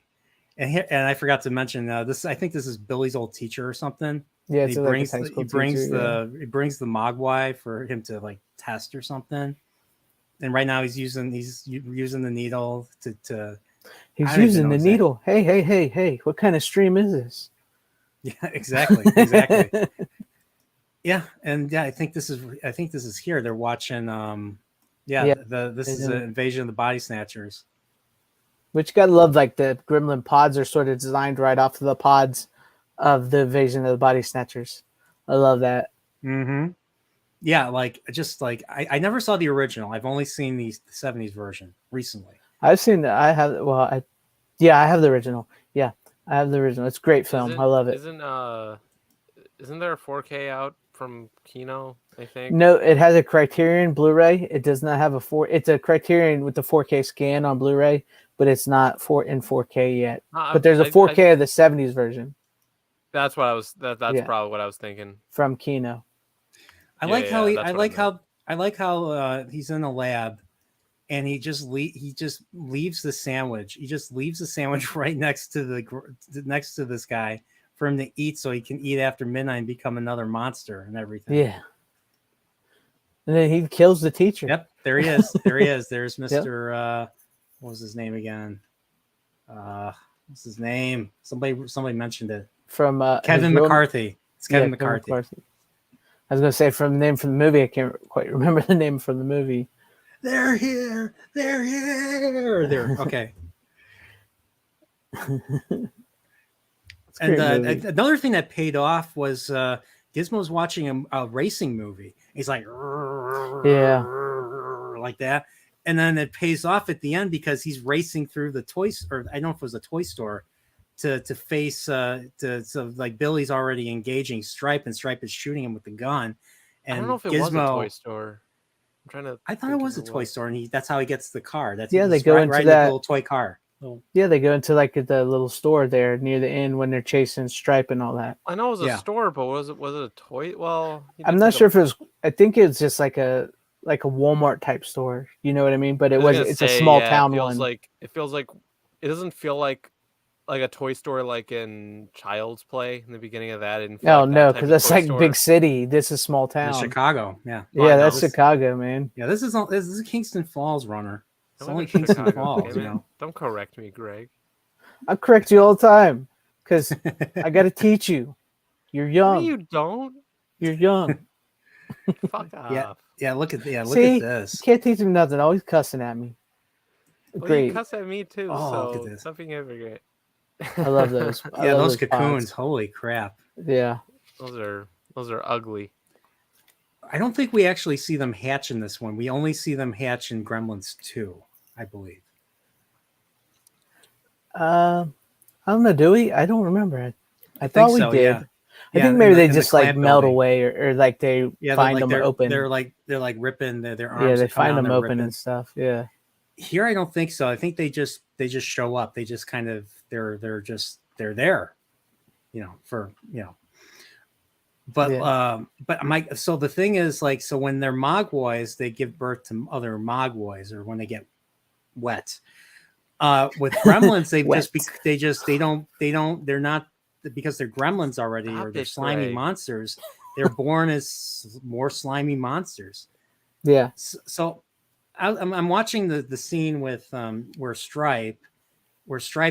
And I forgot to mention this. I think this is Billy's old teacher or something. Yeah, he brings the Mogwai for him to like test or something. And right now he's using the needle to he's using the needle. Hey! What kind of stream is this? Yeah, exactly. Yeah, and yeah, I think this is here. They're watching. This is an Invasion of the Body Snatchers. Which you gotta love, like the gremlin pods are sort of designed right off of the pods of the Invasion of the Body Snatchers. I love that. Mm-hmm. Yeah, I never saw the original. I've only seen the 70s version recently. I have the original. Yeah, I have the original. It's a great film. I love it. Isn't there a 4K out from Kino, I think? No, it has a Criterion Blu-ray. It does not have it's a Criterion with the 4K scan on Blu-ray, but it's not in 4K yet. But there's a 4K of the 70s version. That's what I was probably what I was thinking. From Kino. I like how he's in the lab and he just leaves the sandwich. He just leaves the sandwich right next to this guy for him to eat, so he can eat after midnight and become another monster and everything. Yeah. And then he kills the teacher. Yep, there he is. There's Mr. What was his name again? What's his name? Somebody mentioned it. From Kevin McCarthy. It's Kevin McCarthy. I was going to say from the name from the movie. I can't quite remember the name from the movie. They're here. Okay. And another thing that paid off was Gizmo's watching a racing movie. He's like, yeah, like that. And then it pays off at the end because he's racing through the toys, or I don't know if it was a toy store, to face so like Billy's already engaging Stripe, and Stripe is shooting him with the gun. And I don't know if it was a toy store. I'm trying to. I thought it was a toy store, and that's how he gets the car. That's they go into that little toy car. Yeah, they go into like the little store there near the end when they're chasing Stripe and all that. I know it was a store, but was it a toy? Well, I'm not sure if it was. I think it was just like a Walmart type store. You know what I mean? But it's a small town one. It feels like it doesn't feel like a toy store like in Child's Play in the beginning of that. No, because that's like big city. This is small town. It's Chicago, yeah. Yeah, that's Chicago, man. Yeah, this is Kingston Falls, Runner. It's only Kingston Falls, Don't correct me, Greg. I correct you all the time because I got to teach you. You're young. No, you don't. You're young. Fuck off. Yeah. Look at See, this. You can't teach him nothing. Always cussing at me. Well, great. You cuss at me too. Look at this. Something ever great. I love those. Those cocoons. Pods. Holy crap. Yeah. Those are ugly. I don't think we actually see them hatch in this one. We only see them hatch in Gremlins 2, I believe. I don't know. Do we? I don't remember. I thought we did. Yeah. I think maybe they just like melt away, or like they find them open. They're like ripping their arms. Yeah, they find them open ripping. And stuff. Yeah. Here, I don't think so. I think they just show up. They just kind of they're there, But so the thing is, like, so when they're Mogwais, they give birth to other Mogwais, or when they get wet. With Gremlins, they're not, because they're Gremlins already, or they're slimy monsters. They're born as more slimy monsters. Yeah. So I'm watching the scene with where Stripe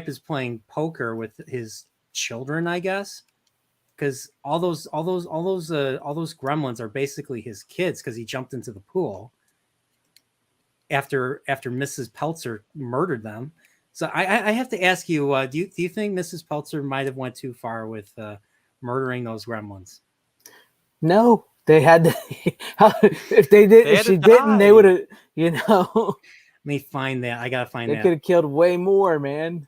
is playing poker with his children, I guess. Because all those gremlins are basically his kids, because he jumped into the pool after Mrs. Peltzer murdered them. So I have to ask you, do you think Mrs. Peltzer might have went too far with murdering those gremlins? No, they had to. If they did, if she didn't, they would have. Let me find that. I gotta find that. They could have killed way more, man.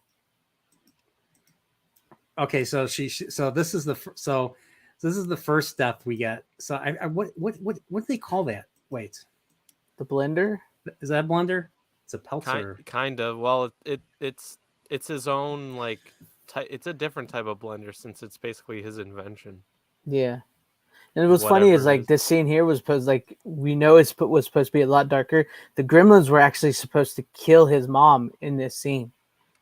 Okay, so this is the first death we get. So what do they call that? Wait, the blender? Is that a blender? It's a Peltzer. Kind of. Well, it's his own like. It's a different type of blender since it's basically his invention. Yeah. And what's funny is like this scene here was supposed like we know was supposed to be a lot darker. The Gremlins were actually supposed to kill his mom in this scene.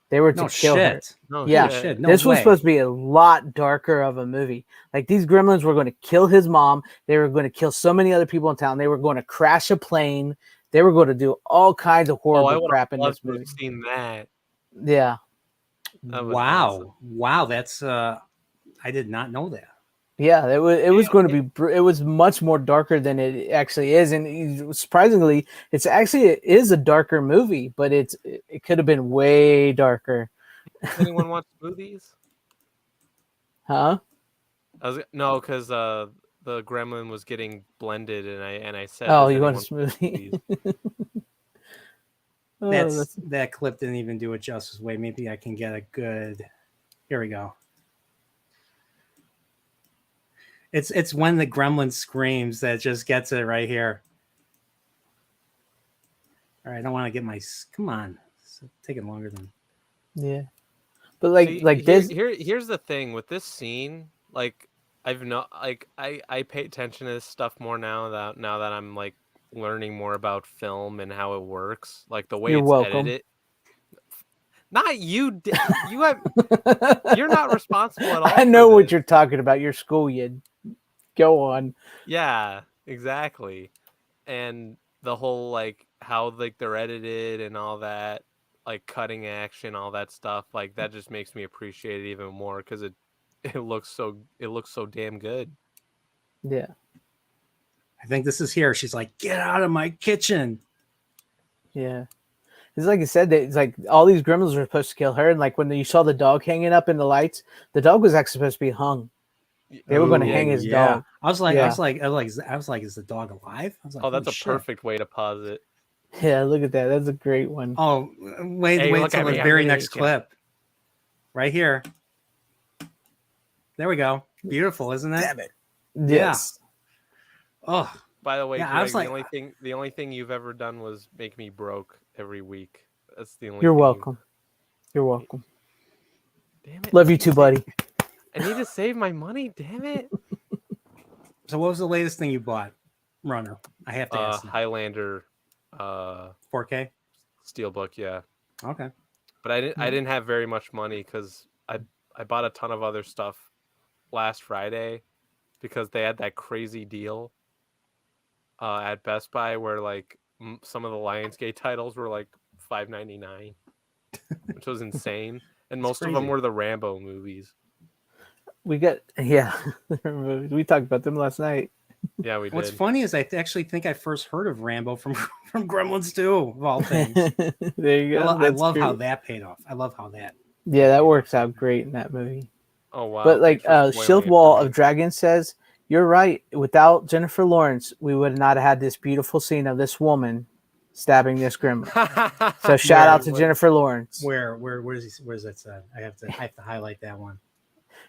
They were to kill her. No yeah, shit. No this way. was supposed to be a lot darker of a movie. Like these Gremlins were going to kill his mom. They were going to kill so many other people in town. They were going to crash a plane. They were going to do all kinds of horrible crap in this movie. I've seen that. Yeah. Wow. Awesome. Wow. That's I did not know that. Yeah, it was going to be. It was much more darker than it actually is, and surprisingly, it is a darker movie, but it could have been way darker. Does anyone watch movies? Huh? No, because the Gremlin was getting blended, and I said, "Oh, you want this movie?" That clip didn't even do it justice. Wait, maybe I can get a good. Here we go. It's when the Gremlin screams that just gets it right here. All right, I don't want to get my. Come on, it's taking longer than. Yeah, but like this. Here's the thing with this scene. Like I pay attention to this stuff more now that I'm like learning more about film and how it works. Like the way it's edited. Not you. You have. You're not responsible at all. I know what you're talking about. Your school, you. Go on. Yeah, exactly. And the whole like how like they're edited and all that, like cutting action, all that stuff, like that just makes me appreciate it even more because it looks so damn good. Yeah. I think this is here. She's like, "Get out of my kitchen." Yeah. It's like I said, it's like all these Gremlins were supposed to kill her, and like when you saw the dog hanging up in the lights, the dog was actually supposed to be hung. They were going to hang his dog. I was like, is the dog alive? I was like, oh, that's a perfect way to pause it. Yeah, look at that. That's a great one. Oh, wait till the very next clip. Right here. There we go. Beautiful, isn't it? Damn it. Yes. Yeah. Oh. By the way, yeah, Greg, I was like, the only thing you've ever done was make me broke every week. That's the only. You're welcome. You're welcome. Damn it. Love you too, buddy. I need to save my money. Damn it. So, what was the latest thing you bought, Runner? I have to ask. Highlander. 4K Steelbook, yeah. Okay. But I didn't have very much money because I bought a ton of other stuff last Friday because they had that crazy deal at Best Buy where like some of the Lionsgate titles were like $5.99, which was insane, and most of them were the Rambo movies. We talked about them last night. Yeah, we did. What's funny is I actually think I first heard of Rambo from Gremlins 2, of all things. There you go. I love how that paid off. I love how that. Yeah, that works out great in that movie. Oh wow! But like Shieldwall of Dragons says, you're right. Without Jennifer Lawrence, we would not have had this beautiful scene of this woman stabbing this gremlin. So shout out to Jennifer Lawrence. Where's that said? I have to highlight that one.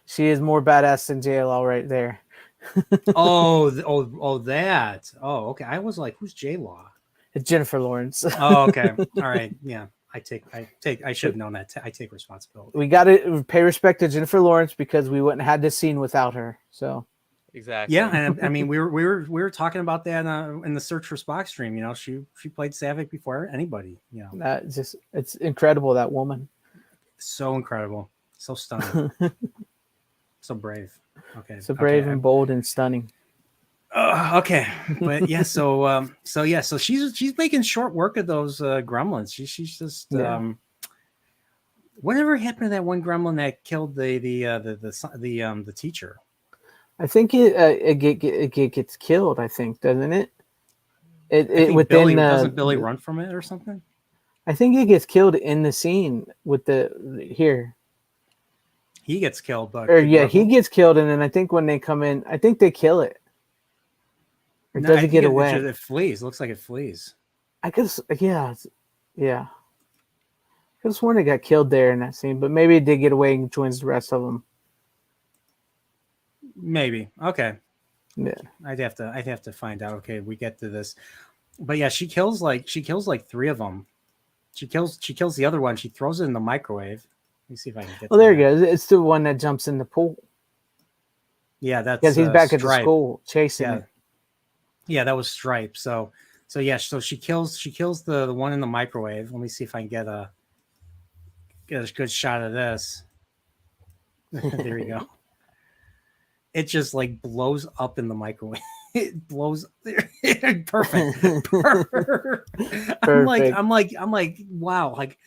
She is more badass than JLL right there. that. Oh, okay. I was like, who's J-Law? It's Jennifer Lawrence. Oh, okay. All right. Yeah. I should have known that. I take responsibility. We got to pay respect to Jennifer Lawrence because we wouldn't have had this scene without her. So exactly. Yeah, and I mean we were talking about that in the Search for Spock stream. You know, she played Savick before anybody. You know, it's incredible, that woman. So incredible, so stunning, so brave. Okay, so brave and bold and stunning. Okay, but yeah, so she's making short work of those gremlins. She's just whatever happened to that one gremlin that killed the teacher? I think it gets killed. I think, doesn't it? Doesn't Billy run from it or something? I think it gets killed in the scene with here. He gets killed, but he gets killed, and then I think when they come in, I think they kill it. Or does it get away? It flees. It looks like it flees. I guess, yeah. I could have sworn it got killed there in that scene, but maybe it did get away and joins the rest of them. Maybe. Okay. Yeah. I'd have to find out. Okay, we get to this, but yeah, she kills like 3 of them, She kills the other one. She throws it in the microwave. Let me see if I can get. Well, there you go. It's the one that jumps in the pool. Yeah, that's because he's back at the Stripe. school chasing Yeah. it. Yeah, that was Stripe. So yeah, so she kills the one in the microwave. Let me see if I can get a good shot of this. There you go. It just like blows up in the microwave. It blows. Perfect. I'm like, wow. Like,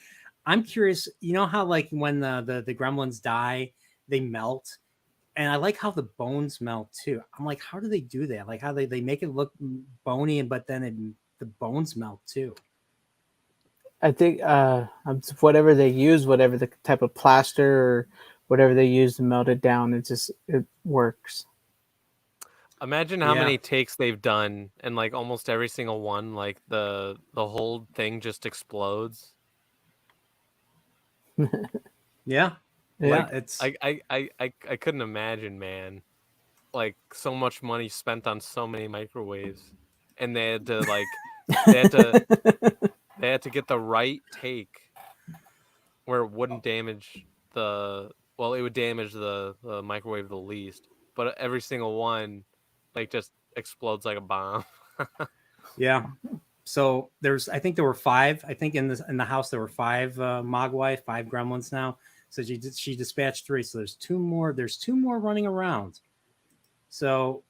I'm curious. You know how like when the gremlins die, they melt, and I like how the bones melt too. I'm like, how do they do that? Like how they make it look bony, but then the bones melt too. I think whatever they use, whatever the type of plaster or whatever they use to melt it down, it works. Imagine how many takes they've done, and like almost every single one, like the whole thing just explodes. Yeah. Like, it's I couldn't imagine, man. Like so much money spent on so many microwaves, and they had to they had to get the right take where it wouldn't damage it would damage the microwave the least, but every single one like just explodes like a bomb. Yeah. So I think there were 5. I think in the house there were 5 Mogwai, 5 gremlins now. So she dispatched 3. So there's 2 more. There's 2 more running around. So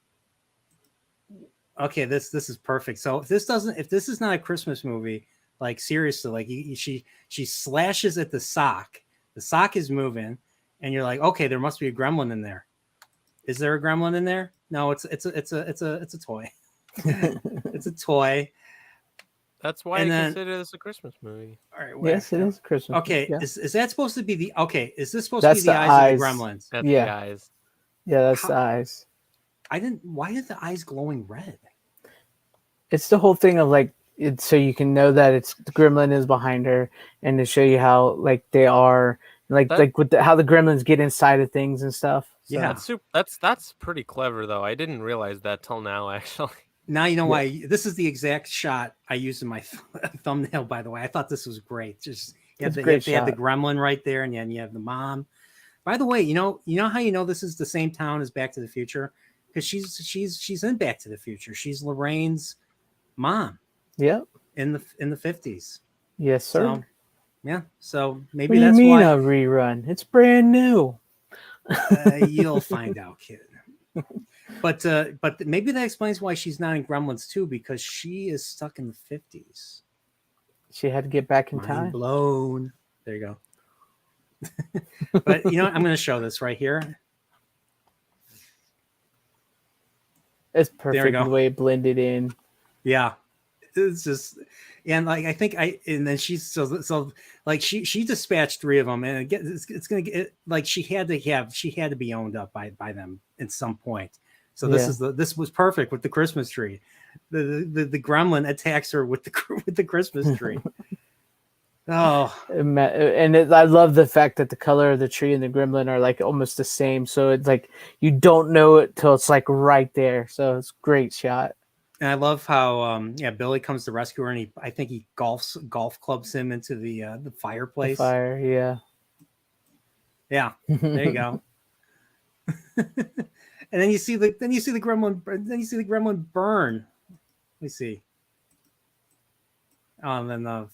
okay, this is perfect. So if this is not a Christmas movie, like seriously, like she slashes at the sock. The sock is moving, and you're like, okay, there must be a gremlin in there. Is there a gremlin in there? No, it's a toy. It's a toy. That's why I consider this a Christmas movie. All right. Yes, it is Christmas. Okay. Yeah. Is that supposed to be the? Okay. Is this supposed That's to be the eyes of the gremlins? That's the eyes. Yeah, that's the eyes. Why are the eyes glowing red? It's the whole thing of like so you can know that it's the gremlin is behind her, and to show you how like they are like with how the gremlins get inside of things and stuff. So. Yeah, that's pretty clever though. I didn't realize that till now actually. Now you know why. This is the exact shot I used in my thumbnail. By the way, I thought this was great. Just you have the gremlin right there, and then you have the mom. By the way, you know how you know this is the same town as Back to the Future, because she's in Back to the Future. She's Lorraine's mom. Yep. In the 50s. Yes, sir. So, yeah. So maybe what that's do you mean why a rerun. It's brand new. You'll find out, kid. But maybe that explains why she's not in Gremlins 2, because she is stuck in the 50s. She had to get back in Mind time. Blown. There you go. But you know what? I'm going to show this right here. It's perfect the way it blended in. Yeah. It's just, and like I think and then she's so like she dispatched 3 of them, and it's gonna get like she had to be owned up by them at some point. So this was perfect with the Christmas tree. The gremlin attacks her with the Christmas tree. Oh, and I love the fact that the color of the tree and the gremlin are like almost the same. So it's like you don't know it till it's like right there. So it's a great shot. And I love how Billy comes to rescue her, and I think he golf clubs him into the fireplace. The fire, yeah. Yeah, there you go. And then you see the gremlin burn. Let me see. And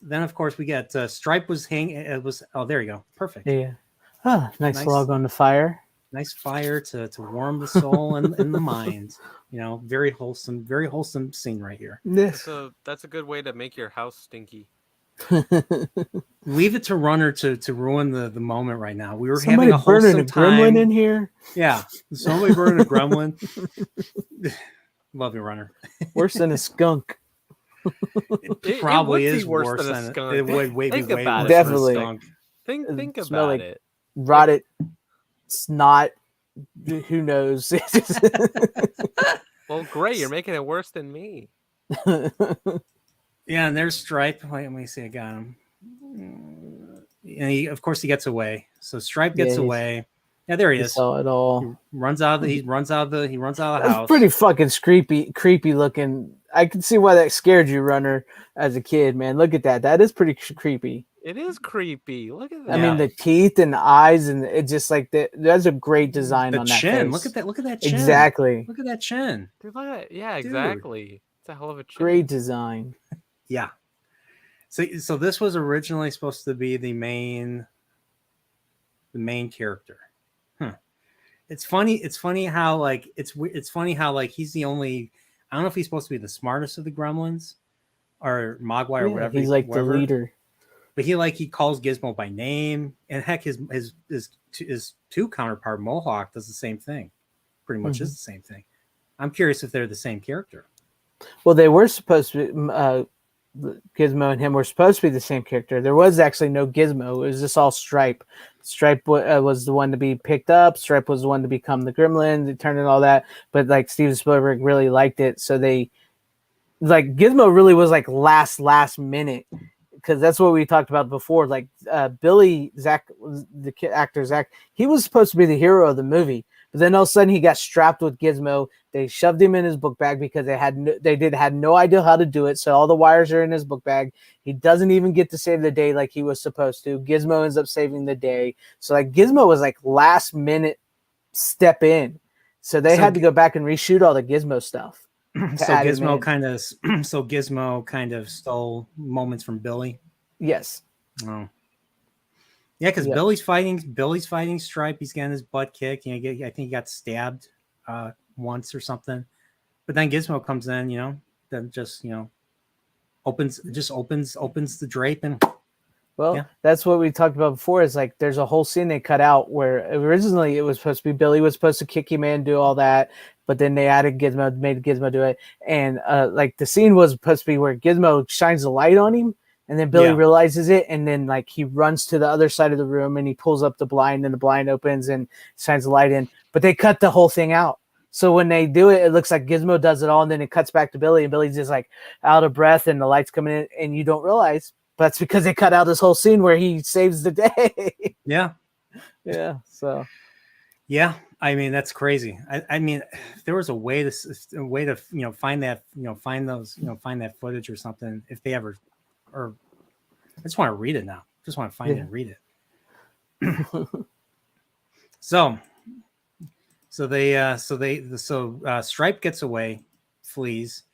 then of course we get Stripe was hanging. It was there you go, perfect. Yeah. Oh, nice log on the fire. Nice fire to warm the soul and the mind. You know, very wholesome scene right here. Yes. That's a good way to make your house stinky. Leave it to Runner to ruin the moment right now. We were somebody having a wholesome time. Gremlin in here. Yeah, somebody burning a gremlin. Love you, Runner. Worse than a skunk. It probably is worse than a skunk. It would be way worse definitely. Than a skunk. Think about like it. Rotted snot. Who knows? Well, great. You're making it worse than me. Yeah, and there's Stripe. Wait, let me see. I got him. And of course, he gets away. So Stripe gets away. Yeah, there he You is. saw it all. He runs out of the That's house. pretty fucking creepy looking. I can see why that scared you, Runner, as a kid, man. Look at that. That is pretty creepy. It is creepy. Look at that. I mean, the teeth and the eyes, and it just like that's a great design The on chin. that face. Look at that chin. Exactly. Look at that chin. Dude, look at yeah, exactly. It's a hell of a chin. Great design. Yeah. So this was originally supposed to be the main character. It's funny how like it's funny how like he's the only. I don't know if he's supposed to be the smartest of the Gremlins or Mogwai or whatever. He's like the leader. But he calls Gizmo by name, and heck, his two counterpart Mohawk does the same thing. Pretty much is the same thing. I'm curious if they're the same character. Well, they were supposed to be, Gizmo and him were supposed to be the same character. There was actually no Gizmo. It was just all Stripe. Stripe was the one to be picked up. Stripe was the one to become the Gremlin. They turned and all that. But like Steven Spielberg really liked it, so they like Gizmo really was like last minute. Because that's what we talked about before. Like Billy, Zach, the actor Zach, he was supposed to be the hero of the movie, but then all of a sudden he got strapped with Gizmo. They shoved him in his book bag because they had no idea how to do it. So all the wires are in his book bag. He doesn't even get to save the day like he was supposed to. Gizmo ends up saving the day. So like Gizmo was like last minute step in. So they had to go back and reshoot all the Gizmo stuff. So Gizmo kind of stole moments from Billy. Yes. Oh. Yeah, because Billy's fighting Stripe. He's getting his butt kicked. I think he got stabbed once or something. But then Gizmo comes in, then just opens the drape and. Well, that's what we talked about before. Is like there's a whole scene they cut out where originally it was supposed to be Billy was supposed to kick him in, do all that, but then they added Gizmo, made Gizmo do it, and like the scene was supposed to be where Gizmo shines the light on him, and then Billy realizes it, and then like he runs to the other side of the room and he pulls up the blind, and the blind opens and shines the light in, but they cut the whole thing out. So when they do it, it looks like Gizmo does it all, and then it cuts back to Billy, and Billy's just like out of breath, and the light's coming in, and you don't realize. But that's because they cut out this whole scene where he saves the day. Yeah. So. Yeah, I mean that's crazy. I mean, if there was a way to find that find that footage or something, if they ever, or I just want to read it now. Just want to find it and read it. So Stripe gets away, flees.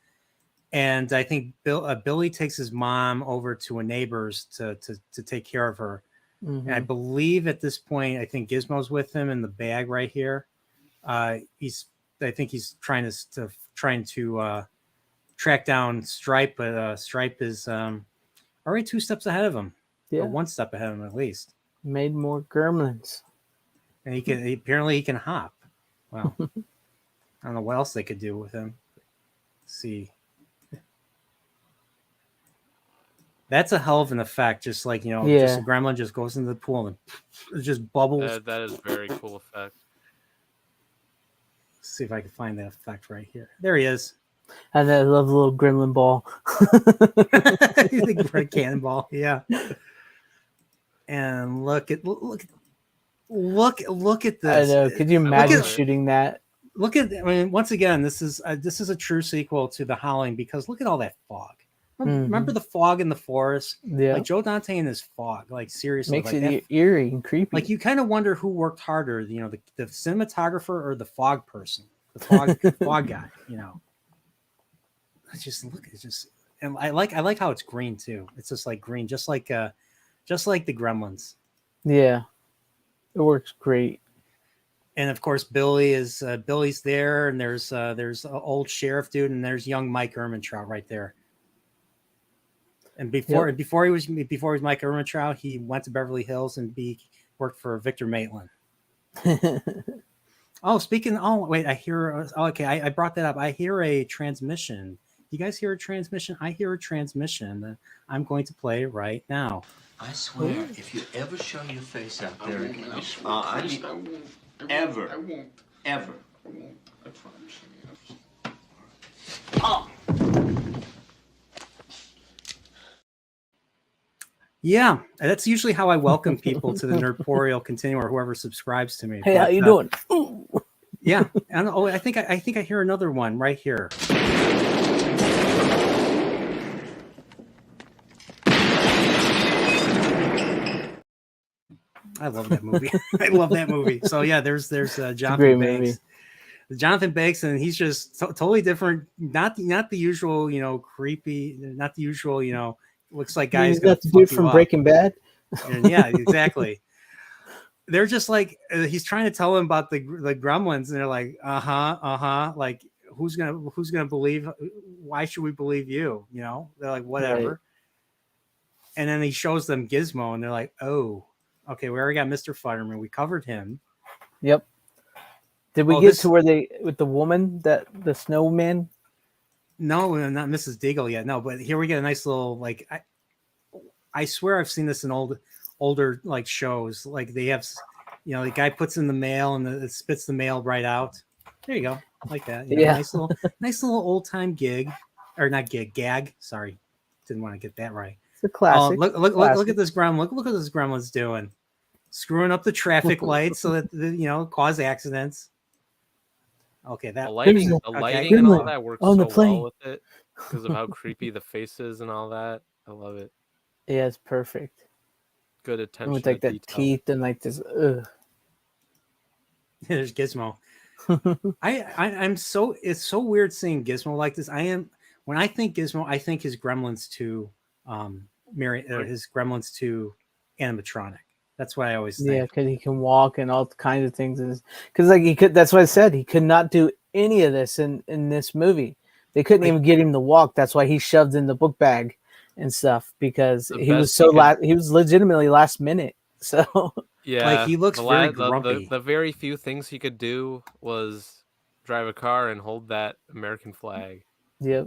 And I think Billy takes his mom over to a neighbor's to take care of her. Mm-hmm. And I believe at this point, I think Gizmo's with him in the bag right here. I think he's trying to track down Stripe, but Stripe is already 2 steps ahead of him. Yeah, or 1 step ahead of him at least. Made more Gremlins. And apparently he can hop. Wow. I don't know what else they could do with him. Let's see. That's a hell of an effect. Just like, just a gremlin just goes into the pool and it just bubbles. That is a very cool effect. Let's see if I can find that effect right here. There he is. And I love the little gremlin ball. The cannonball. Yeah. And look at this. I know. Could you imagine shooting that? Once again, this is a true sequel to The Howling because look at all that fog. Remember the fog in the forest? Yeah. Like Joe Dante and his fog, like seriously. Makes it eerie and creepy. Like you kind of wonder who worked harder, the cinematographer or the fog person, the fog guy, and I like how it's green too. It's just like green, just like the Gremlins. Yeah. It works great. And of course, Billy's there, and there's an old sheriff dude, and there's young Mike Ehrmantraut right there. And before he was Mike Ehrmantraut, he went to Beverly Hills and worked for Victor Maitland. I hear. Okay, I brought that up. I hear a transmission. You guys hear a transmission? I hear a transmission that I'm going to play right now. I swear, if you ever show your face out there again, I won't. Ever. I won't. Ever. I won't. I promise you. Oh! Yeah, that's usually how I welcome people to the Nerdporeal Continuum or whoever subscribes to me. Hey, how you doing? Ooh. Yeah, and I think I hear another one right here. I love that movie. I love that movie. So yeah, there's Jonathan Banks. Jonathan Banks, and he's just totally different. Not the usual, creepy. Not the usual, looks like guys gonna got the fuck dude you from up. Breaking Bad. And yeah, exactly. They're just like he's trying to tell him about the Gremlins, and they're like, like who's gonna believe? Why should we believe you? They're like, whatever. Right. And then he shows them Gizmo, and they're like, oh, okay, we already got Mr. Futterman. We covered him. Yep. Did we get to where with the woman, the snowman? No, not Mrs. Deagle yet. No, but here we get a nice little I swear I've seen this in older like shows. Like they have, the guy puts in the mail and it spits the mail right out. There you go, like that. Yeah, nice little old time gig, or not gag. Sorry, didn't want to get that right. It's a classic. Look at this gremlin. Look at this gremlin's doing, screwing up the traffic lights so that cause accidents. Okay, that the lighting and all that works so well with it because of how creepy the face is and all that. I love it. Yeah, it's perfect. Good attention with like to the detail. teeth and like this. There's Gizmo. I'm so it's so weird seeing Gizmo like this. When I think Gizmo, I think his Gremlins 2, his Gremlins 2 animatronic. That's what I always think. Yeah, because he can walk and all kinds of things. Because like he could. That's what I said. He could not do any of this in this movie. They couldn't even get him to walk. That's why he shoved in the book bag and stuff, because he was he was legitimately last minute. So yeah, like he looks very grumpy. The very few things he could do was drive a car and hold that American flag. Yep.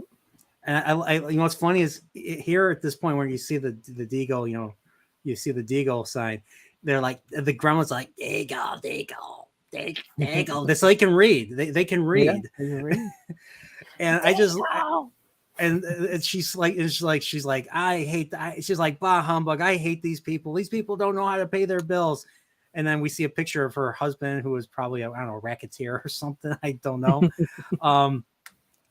And I what's funny is here at this point where you see the Deagle, you see the Deagle sign. They're like the Gremlins like Deagle. That's so they can read. They can read. Yeah, they can read. And I just and she's like I hate she's like bah humbug. I hate these people. These people don't know how to pay their bills. And then we see a picture of her husband who was probably a racketeer or something. I don't know.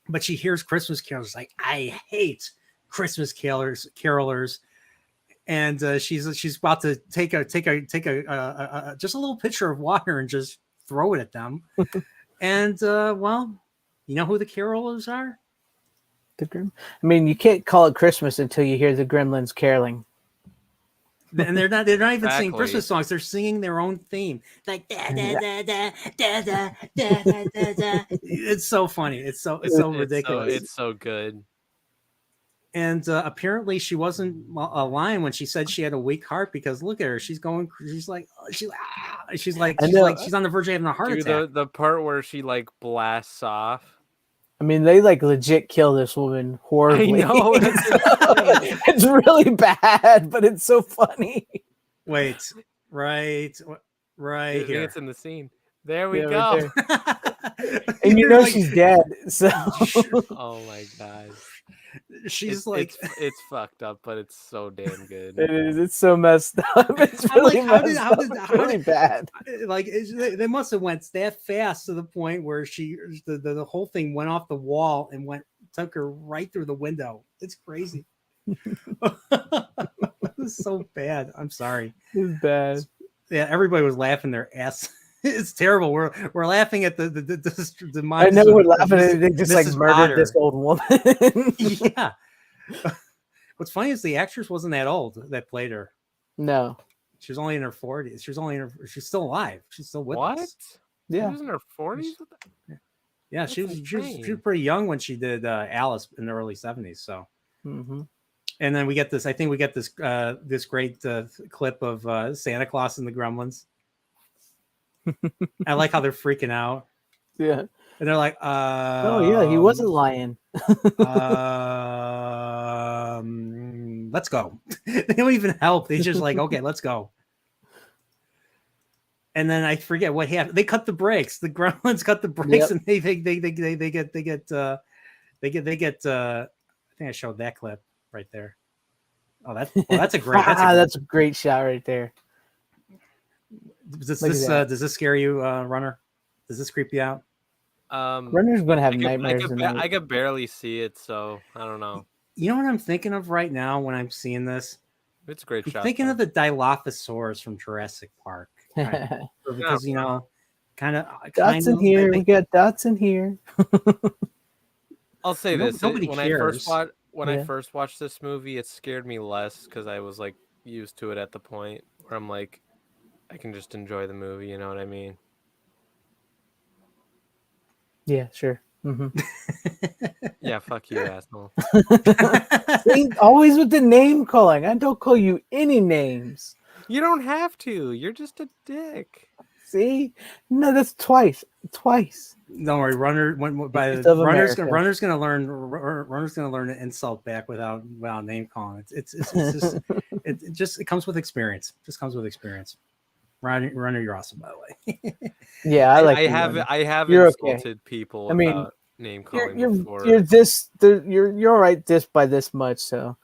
But she hears Christmas carols like I hate Christmas carolers. And she's about to take a just a little pitcher of water and just throw it at them. And well, you know who the carolers are? I mean, you can't call it Christmas until you hear the Gremlins caroling. And they're not even singing Christmas songs. They're singing their own theme. Like da da da da da da da da da. It's so funny. It's so ridiculous. It's so good. And apparently she wasn't lying when she said she had a weak heart, because look at her. She's on the verge of having a heart attack. The part where she like blasts off. I mean, they like legit kill this woman horribly. I know. It's really bad, but it's so funny. Wait, right I here. It's in the scene. There we go. Right and you know like, she's dead. So. Oh my god. She's it's fucked up, but it's so damn good. It is. It's so messed up. It's really really bad. Like they must have went that fast to the point where the whole thing went off the wall and took her right through the window. It's crazy. It's so bad. I'm sorry. It's bad. Yeah, everybody was laughing their ass. It's terrible. We're laughing at the I know we're laughing at it. They just like murdered this old woman. Yeah. What's funny is the actress wasn't that old that played her. No. She was only in her 40s. She's still alive. She's still with us. Yeah. She was in her 40s? Yeah, she was pretty young when she did Alice in the early 70s. So. Mm-hmm. And then we get this. I think we get this this great clip of Santa Claus and the Gremlins. I like how they're freaking out. Yeah. And they're like, oh yeah, he wasn't lying. Let's go. They don't even help. They just like, okay, let's go. And then I forget what happened. They cut the brakes. The Gremlins cut the brakes, and they get. I think I showed that clip right there. Oh, that's a great. That's a great shot right there. Does Look at this that. does this scare you, Runner? Does this creep you out? Runner's going to have nightmares tonight. I could barely see it, so I don't know. You know what I'm thinking of right now when I'm seeing this? It's a great I'm shot. thinking though. of the Dilophosaurus from Jurassic Park. Because kind of Dots in here. We got dots in here. I'll say this: nobody when cares. I first watched this movie, it scared me less because I was like used to it at the point where I'm like, I can just enjoy the movie. You know what I mean? Yeah, sure. Mm-hmm. Yeah, fuck you, asshole. See, always with the name calling. I don't call you any names. You don't have to. You're just a dick. See? No, that's twice. Twice. Don't worry, Runner's gonna learn to insult back without name calling. It's just it comes with experience. Just comes with experience. Runner, you're awesome, by the way. Yeah, I have You're insulted people without name calling before. You're all right this by this much, so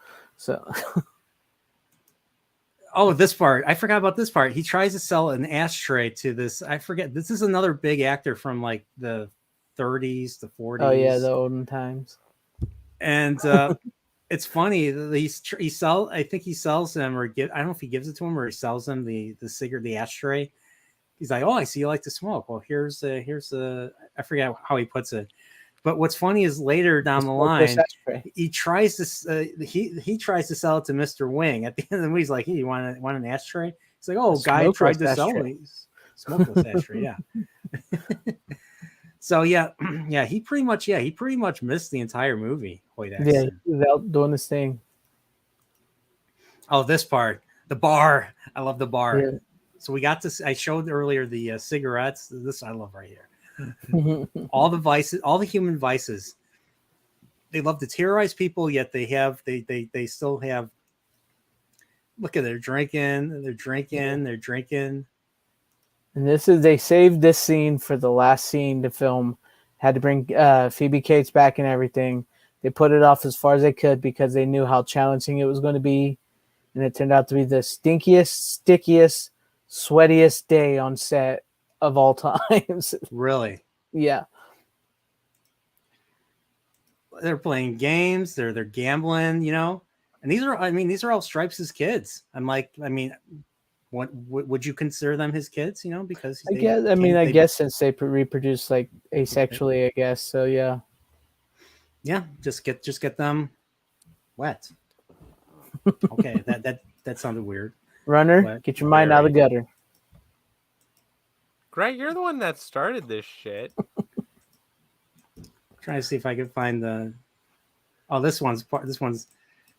Oh, this part. I forgot about this part. He tries to sell an ashtray to this. I forget. This is another big actor from like the 30s, the 40s. Oh yeah, the olden times. And it's funny. I think he sells him I don't know if he gives it to him or he sells him the cigarette, the ashtray. He's like, "Oh, I see you like to smoke. Well, here's I forget how he puts it. But what's funny is later down the line, he tries to he tries to sell it to Mr. Wing. At the end of the movie, he's like, "Hey, you want an ashtray?" He's like, "Oh, guy tried to sell me smokeless ashtray." Yeah. So yeah, he pretty much missed the entire movie. Yeah, he was out doing this thing. Oh, this part, the bar. I love the bar. Yeah. So we got this. I showed earlier the cigarettes. This I love right here. All the vices, all the human vices. They love to terrorize people, yet they still have. Look at they're drinking. And they saved this scene for the last scene to film. Had to bring Phoebe Cates back and everything. They put it off as far as they could because they knew how challenging it was going to be, and it turned out to be the stinkiest, stickiest, sweatiest day on set of all times. Really? Yeah. They're playing games. They're gambling. And these are all Stripes' kids. What would you consider them his kids? Because I guess since they reproduce like asexually, I guess so. Yeah. Yeah, just get them wet. Okay, that sounded weird. Runner, Wet. get your mind out of the gutter. Greg, you're the one that started this shit. Trying to see if I can find the. Oh, this one's.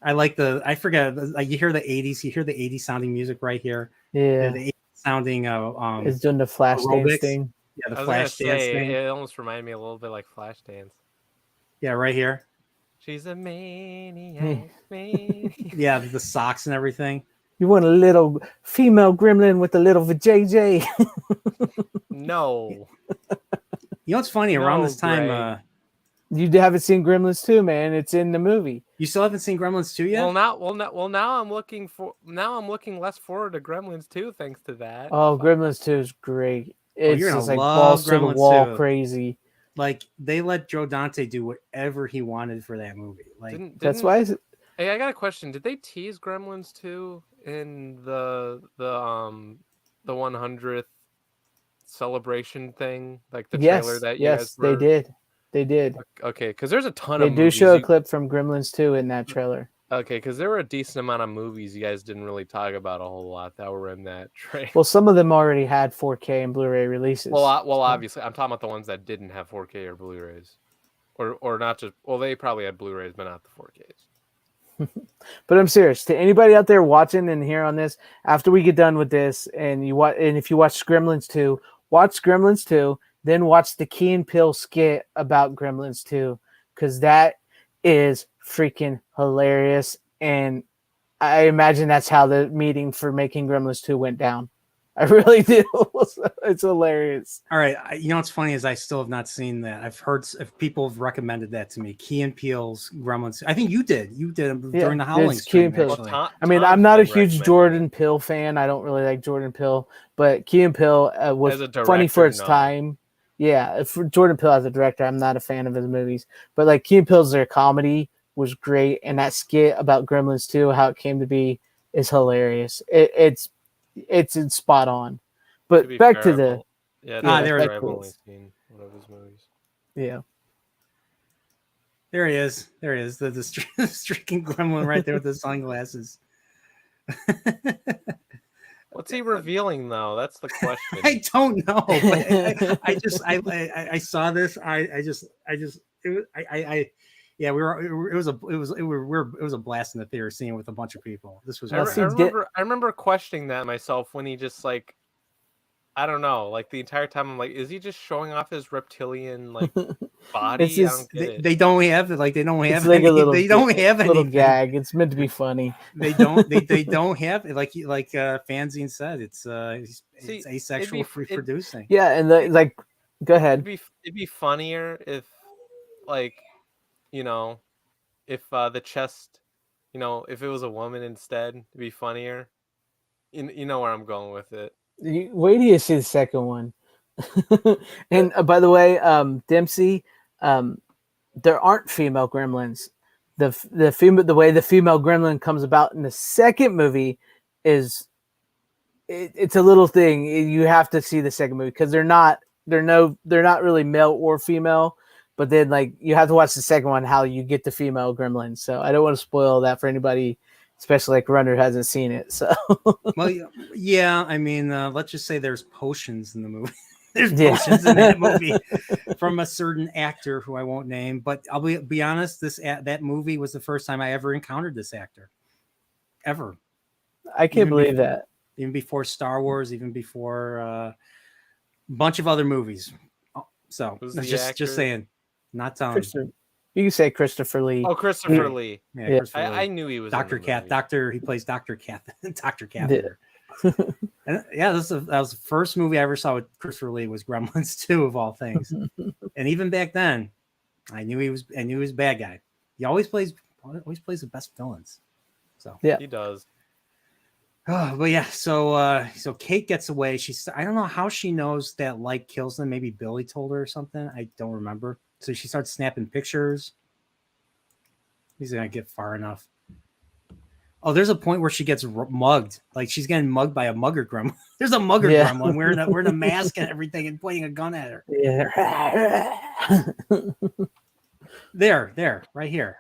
I like I forget. You hear the 80s. You hear the 80s sounding music right here. Yeah. The 80s sounding. It's doing the flash dance thing. Yeah, the flash dance thing. It almost reminded me a little bit like Flashdance. Yeah, right here. She's a maniac. Yeah, the socks and everything. You want a little female gremlin with a little vajayjay? No. You know what's funny? Around this time, you haven't seen Gremlins 2, man. It's in the movie. You still haven't seen Gremlins 2 yet? Now I'm looking less forward to Gremlins 2 thanks to that. Oh, Gremlins 2 is great. It's you're just gonna like love balls to the Gremlins wall 2. crazy. Like they let Joe Dante do whatever he wanted for that movie. Like that's why. Hey, I got a question. Did they tease Gremlins 2 in the 100th celebration thing, like the trailer that you guys were... they did. Okay, because there's a ton of movies. They do show a clip from Gremlins 2 in that trailer. Okay, because there were a decent amount of movies you guys didn't really talk about a whole lot that were in that trailer. Well, some of them already had 4K and Blu-ray releases. Obviously, I'm talking about the ones that didn't have 4K or Blu-rays, or not just. Well, they probably had Blu-rays, but not the 4Ks. But I'm serious. To anybody out there watching and here on this, after we get done with this, and if you watch Gremlins 2, watch Gremlins 2, then watch the Key and Peele skit about Gremlins 2, because that is freaking hilarious. And I imagine that's how the meeting for making Gremlins 2 went down. I really do. It's hilarious. All right, you know what's funny is I still have not seen that. I've heard if people have recommended that to me. Key and Peele's Gremlins. I think you did. You did during the Howling there's Key and stream. Peele. Actually, I mean, I'm Tom not a had huge recommended Jordan it. Peele fan. I don't really like Jordan Peele, but Key and Peele was As a director, funny for its no. time. Yeah, for Jordan Peele as a director, I'm not a fan of his movies, but like Key and Peele's their comedy was great, and that skit about Gremlins 2, how it came to be, is hilarious. It's spot on. But To be back fair, to the there it I've is. only seen one of his movies. yeah. there he is. There he is. The streaking gremlin right there with the sunglasses. What's he revealing though? That's the question. I don't know. But I saw this. Yeah, it was a blast in the theater seeing it with a bunch of people. This was I remember questioning that myself when he just like, I don't know, like the entire time I'm like, is he just showing off his reptilian like body? It's just, I don't get it. they don't have it. Like they don't have It's like any, a little, they don't have little anything. gag. It's meant to be funny. They don't have it. Like Fanzine said, it's asexual reproducing. Yeah, and like, go ahead. It'd be funnier if, like, you know, if the chest, you know, if it was a woman instead, it'd be funnier. You know where I'm going with it. Wait till you see the second one. And by the way, Dempsey, there aren't female gremlins. The way the female gremlin comes about in the second movie is it's a little thing. You have to see the second movie because they're not really male or female. But then like you have to watch the second one how you get the female gremlins. So I don't want to spoil that for anybody, especially like Runner hasn't seen it. So well, yeah, I mean, let's just say there's potions in the movie. There's potions in that movie from a certain actor who I won't name. But I'll be honest, that movie was the first time I ever encountered this actor, ever. I can't believe that. Even before Star Wars, even before a bunch of other movies. So just saying, not telling. You can say Christopher Lee. Oh, Christopher Lee. Yeah, Christopher Lee. I knew he was Dr. Cat. He plays Dr. Cat. Dr. Cat. Yeah. And yeah, that was the first movie I ever saw with Christopher Lee was Gremlins 2 of all things. And even back then, I knew he was a bad guy. He always plays the best villains. So yeah, he does. Oh, but yeah, so Kate gets away. I don't know how she knows that light kills them. Maybe Billy told her or something. I don't remember. So she starts snapping pictures. He's gonna get far enough. Oh, there's a point where she gets mugged. Like she's getting mugged by a mugger gremlin. There's a mugger gremlin wearing a mask and everything and pointing a gun at her. Yeah. There, right here.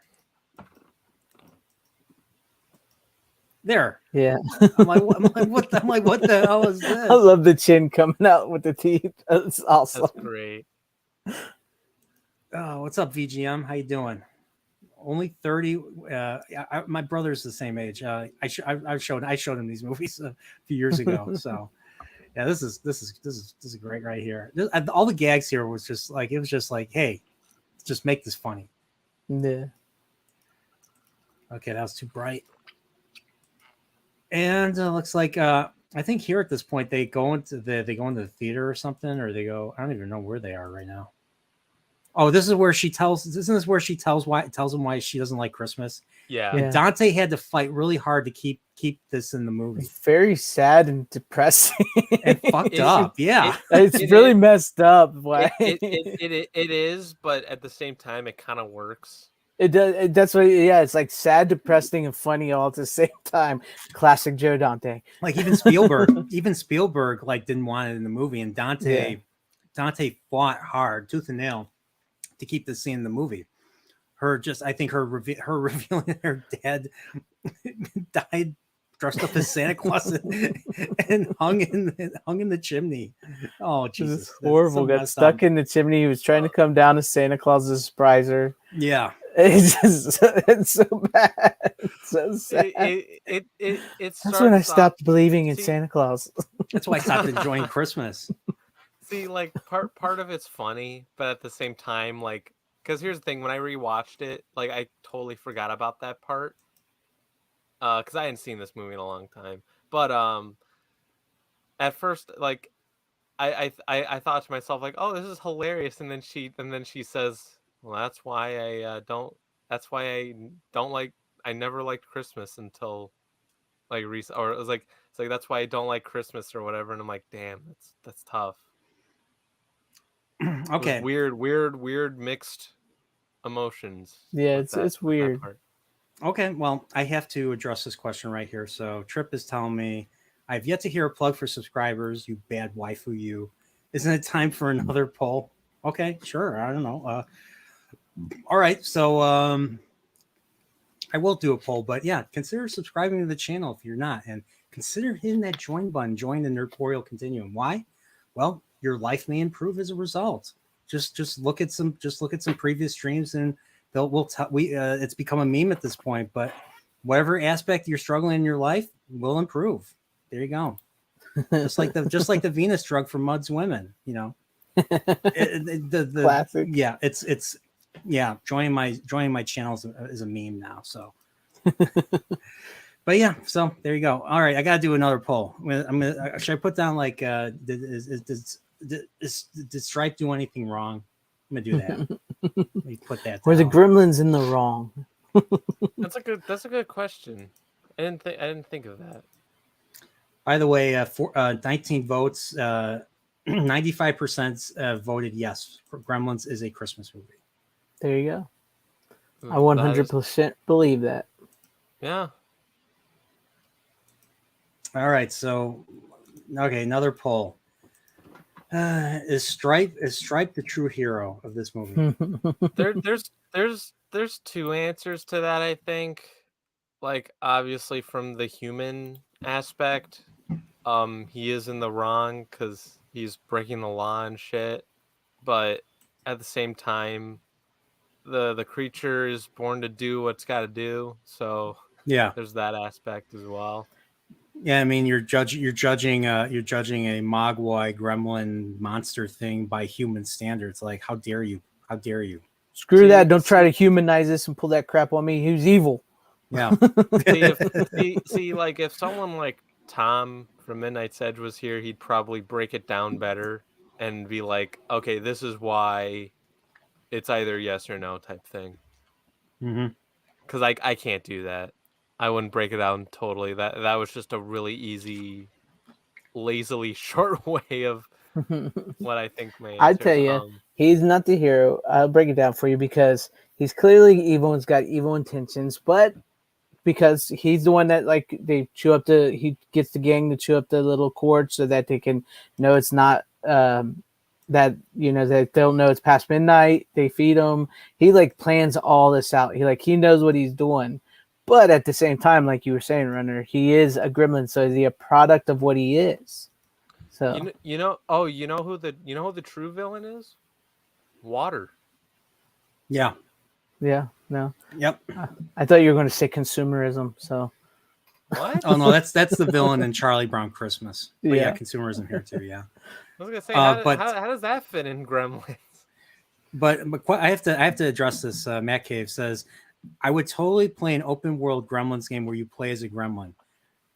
There. Yeah. I'm like, what the hell is this? I love the chin coming out with the teeth. That's awesome. That's great. Oh, what's up, VGM? How you doing? Only 30. My brother's the same age. I showed him these movies a few years ago. So yeah, this is great right here. All the gags here was just like hey, just make this funny. Yeah. Okay, that was too bright. And looks like I think here at this point they go into the theater or something, or they go. I don't even know where they are right now. Oh, this is where she tells. Isn't this where she tells him why she doesn't like Christmas? Yeah. And Dante had to fight really hard to keep this in the movie. It's very sad and depressing and fucked up. Yeah, it's really messed up. Why? It is, but at the same time, it kind of works. It does. That's what. Yeah, it's like sad, depressing, and funny all at the same time. Classic Joe Dante. Like even Spielberg like didn't want it in the movie, and Dante fought hard, tooth and nail, to keep this scene in the movie. I think her revealing her dad died dressed up as Santa Claus and hung in the chimney. Oh Jesus, it's horrible. Got stuck in the chimney. He was trying to come down as Santa Claus to surprise her. Yeah, it's so bad. It's so sad. That's when I stopped believing in Santa Claus. That's why I stopped enjoying Christmas. See, like part of it's funny, but at the same time, like, because here's the thing: when I rewatched it, like I totally forgot about that part, because I hadn't seen this movie in a long time. But at first, like I thought to myself like, oh, this is hilarious, and then she says, well, that's why I don't. That's why I don't like. I never liked Christmas until like recent, or it was like it's like that's why I don't like Christmas or whatever. And I'm like, damn, that's tough. It was Okay. weird mixed emotions. Yeah, with that, it's with that weird. part. Okay, well, I have to address this question right here. So Trip is telling me, I've yet to hear a plug for subscribers, you bad waifu you. Isn't it time for another poll? Okay, sure. I don't know. All right, so I will do a poll, but yeah, consider subscribing to the channel if you're not, and consider hitting that join button, join the Nerdporeal Continuum. Why? Well, your life may improve as a result. Just look at some previous streams, and it's become a meme at this point. But whatever aspect you're struggling in your life will improve. There you go. Just like the Venus drug for Mud's women, you know. The Classic. Yeah, it's joining my channel is a meme now. So, but yeah, so there you go. All right, I gotta do another poll. Should I put down like did Stripe do anything wrong? I'm gonna do that. Let me put that. Were the down. Gremlins in the wrong? That's a good question. I didn't think of that. By the way, 19 votes. 95% voted yes. Gremlins is a Christmas movie. There you go. I That is- 100% believe that. Yeah. All right, so okay, another poll. Is Stripe the true hero of this movie? There's two answers to that, I think. Like, obviously from the human aspect, he is in the wrong because he's breaking the law and shit. But at the same time, the creature is born to do what's got to do. So Yeah, there's that aspect as well. yeah. I mean, you're judging a Mogwai gremlin monster thing by human standards. Like, how dare you? How dare you? Screw that. Don't try to humanize this and pull that crap on me. He's evil. Yeah. see, like if someone like Tom from Midnight's Edge was here, he'd probably break it down better and be like, okay, this is why it's either yes or no type thing. Mm-hmm. Because I can't do that. I wouldn't break it down totally. That was just a really easy, lazily short way of what I think my answer I tell you, he's not the hero. I'll break it down for you because he's clearly evil and's got evil intentions, but because he's the one that like he gets the gang to chew up the little cord so that they can know it's not that that they'll know it's past midnight. They feed him. He like plans all this out. He knows what he's doing, but at the same time, like you were saying, Runner, he is a gremlin, so is he a product of what he is? So you know who the true villain is? Water. Yeah. yeah, no. Yep. I thought you were going to say consumerism. So What? Oh no, that's the villain in Charlie Brown Christmas. But yeah, Yeah. consumerism here too. Yeah. I was gonna say, But- how does that fit in Gremlins? But I have to address this. Matt Cave says, I would totally play an open world Gremlins game where you play as a gremlin.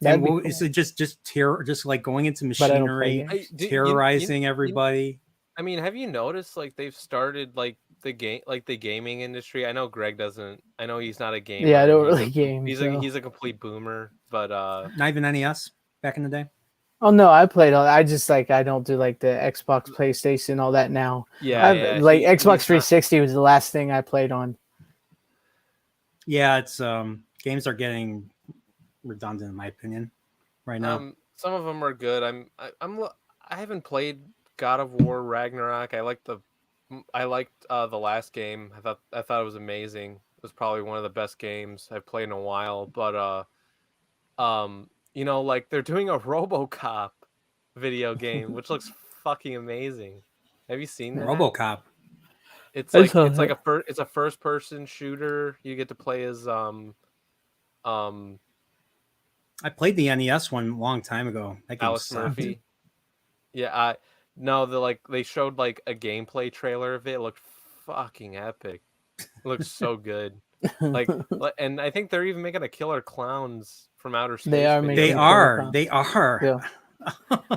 That'd And be what, cool. is it just like going into But I don't play machinery, games. terrorizing everybody? I mean, have you noticed like they've started like the gaming industry? I know Greg doesn't. I know he's not a gamer. Yeah, I don't He's really game. He's so. he's a complete boomer, but Not even NES back in the day. Oh no, I played all. I just I don't do like the Xbox, PlayStation, all that now. yeah, Xbox he's 360 was the last thing I played on. Yeah, it's games are getting redundant in my opinion right now. Some of them are good. I haven't played God of War Ragnarok. I liked the last game. I thought it was amazing. It was probably one of the best games I've played in a while. But like they're doing a RoboCop video game, which looks fucking amazing. Have you seen that? RoboCop. It's I like saw it's like that. it's a first person shooter. You get to play as I played the NES one a long time ago. That game Alice sucked. Murphy. Yeah, they showed like a gameplay trailer of it. It looked fucking epic. It looks so good. And I think they're even making a Killer Clowns from Outer Space. They are video making They game. are. Clowns. They are. Yeah.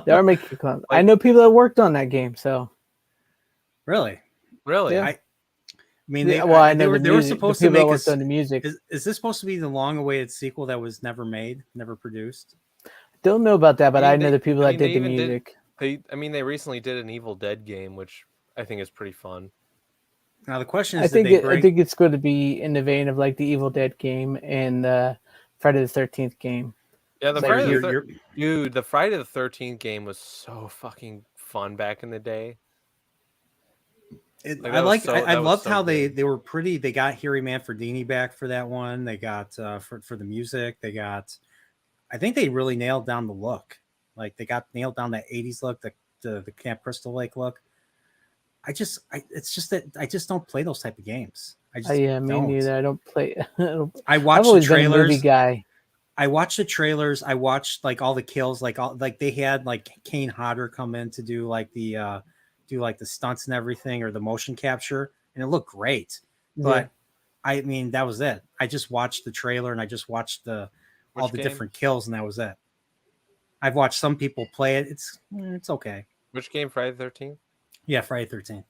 They are making clones. I know people that worked on that game, so Really? Really? Yeah. I mean, I know they were supposed to people that make worked on the music. Is this supposed to be the long-awaited sequel that was never made, never produced? Don't know about that, but I know they- the people I that mean, did they the even did- music. They recently did an Evil Dead game, which I think is pretty fun. Now the question I is, think did they bring? I think it's going to be in the vein of like the Evil Dead game and the Friday the 13th game. Yeah, the It's like Friday you're- the you're- dude, the Friday the 13th game was so fucking fun back in the day. Like, I that was loved so how good. they were pretty. They got Harry Manfredini back for that one. They got for the music. They got. I think they really nailed down the look. Like they got nailed down that '80s look, the Camp Crystal Lake look. It's just that I just don't play those type of games. I just Yeah, me don't. neither. I don't play. I I've watched the always been a movie trailers. guy. I watched the trailers. I watched like all the kills, like they had like Kane Hodder come in to do like the stunts and everything or the motion capture, and it looked great. But Yeah. I mean, that was it. I just watched the trailer and I just watched all Which the game? different kills, and that was it. I've watched some people play it. It's okay. Which game? Friday the 13th? Yeah, Friday 13th.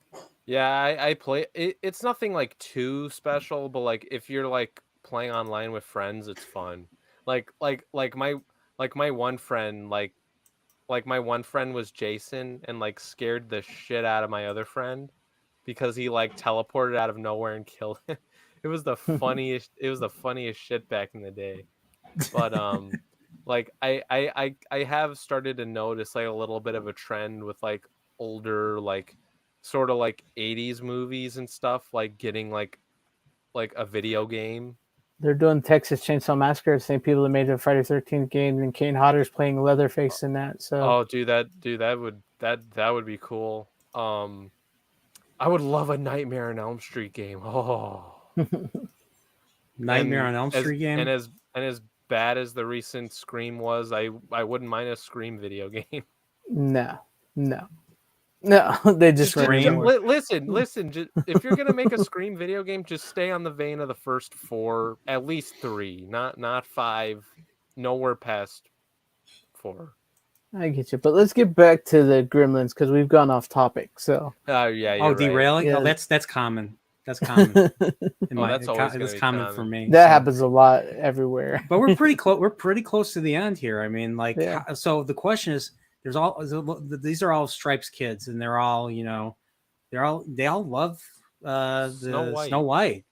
Yeah, I play it. It's nothing like too special, but like if you're like playing online with friends, it's fun. Like my one friend my one friend was Jason and like scared the shit out of my other friend because he like teleported out of nowhere and killed him. It was the funniest shit back in the day. But like I have started to notice like a little bit of a trend with like older like sort of like 80s movies and stuff like getting like a video game. They're doing Texas Chainsaw Massacre, the same people that made the Friday 13th game, and Kane Hodder's playing Leatherface in that. So Oh, that would be cool. I would love a Nightmare on Elm Street game. Oh, Nightmare on Elm Street game. And as bad as the recent Scream was, I wouldn't mind a Scream video game. no, they just Scream? Listen. If you're gonna make a Scream video game, just stay on the vein of the first 4, at least 3, not 5, nowhere past 4. I get you, but let's get back to the Gremlins because we've gone off topic. So Yeah, you're right. Derailing. Yeah. Oh, that's common. That's common. That's always gonna That's be common for common. me. that so. happens a lot everywhere. But we're pretty close. We're pretty close to the end here. I mean, like, Yeah. so the question is, these are all Stripes kids, and they're all, they all love Snow White. Snow White.